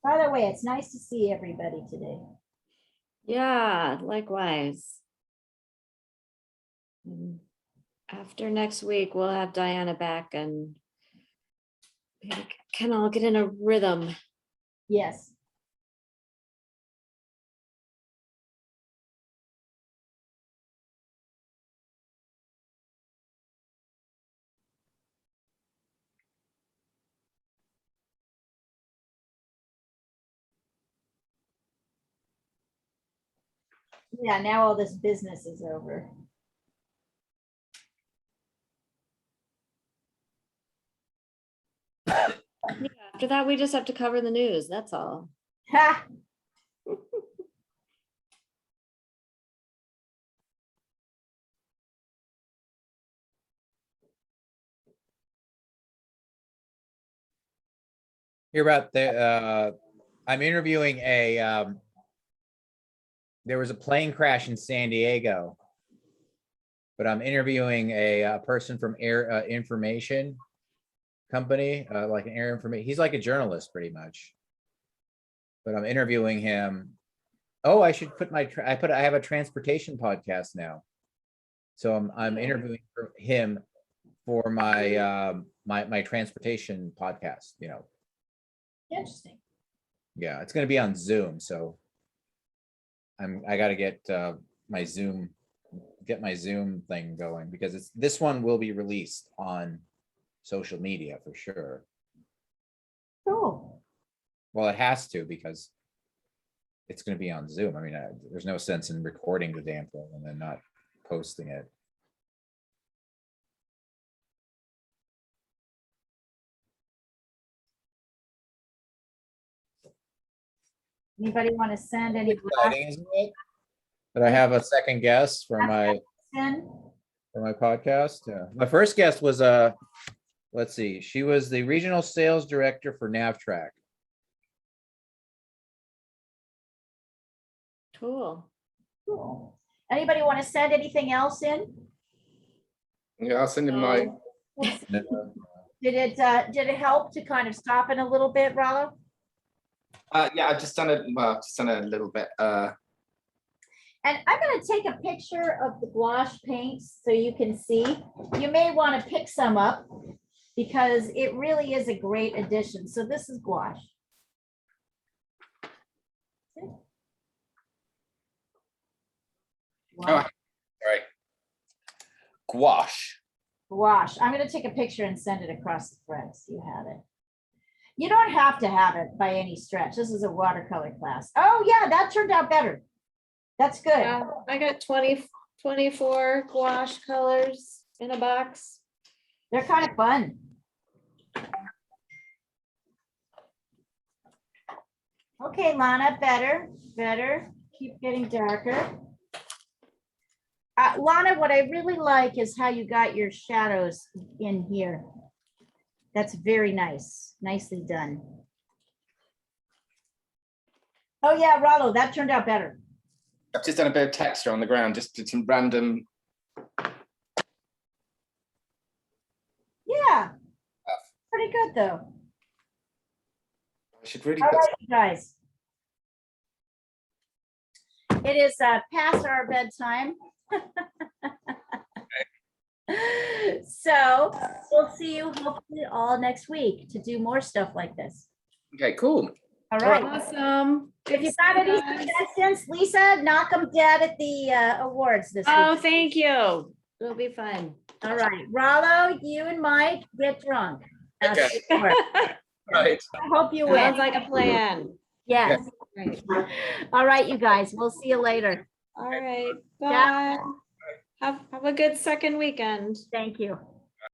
By the way, it's nice to see everybody today. Yeah, likewise. And after next week, we'll have Diana back and we can all get in a rhythm. Yes. Yeah, now all this business is over. Yeah, after that, we just have to cover the news. That's all. Ha! Hear about I'm interviewing there was a plane crash in San Diego, but I'm interviewing a person from Air Information Company, like an air information. He's like a journalist pretty much, but I'm interviewing him. Oh, I should put I have a transportation podcast now. So I'm interviewing him for my my transportation podcast, you know. Interesting. Yeah, it's gonna be on Zoom, so I gotta get my Zoom thing going because this one will be released on social media for sure. Cool. Well, it has to because it's gonna be on Zoom. I mean, there's no sense in recording the damn thing and then not posting it. Anybody want to send any Exciting, isn't it? That I have a second guest for my in? podcast. Yeah. My first guest was let's see, she was the regional sales director for NavTrack. Cool. Cool. Anybody want to send anything else in? Yeah, I'll send him my. Did it help to kind of stop in a little bit, Rollo? Yeah, I've just done a little bit. And I'm going to take a picture of the gouache paints so you can see. You may want to pick some up because it really is a great addition. So this is gouache. Oh, sorry. Gouache. Gouache. I'm going to take a picture and send it across the thread so you have it. You don't have to have it by any stretch. This is a watercolor class. Oh yeah, that turned out better. That's good. Yeah, I got 24 gouache colors in a box. They're kind of fun. Okay, Lana, better. Keep getting darker. Lana, what I really like is how you got your shadows in here. That's very nice. Nicely done. Oh yeah, Rollo, that turned out better. I've just done a bit of texture on the ground, just did some random. Yeah, pretty good though. I should really All put. right, you guys. It is past our bedtime. So we'll see you hopefully all next week to do more stuff like this. Okay, cool. All right. Awesome. If you got any suggestions, Lisa, knock them dead at the awards this Oh, week. thank you. It'll be fun. All right, Rollo, you and Mike get drunk. Okay. Sure. Right. I hope you Sounds win. like a plan. Yes. Right. All right, you guys. We'll see you later. All right. Yeah. Bye. Have a good second weekend. Thank you.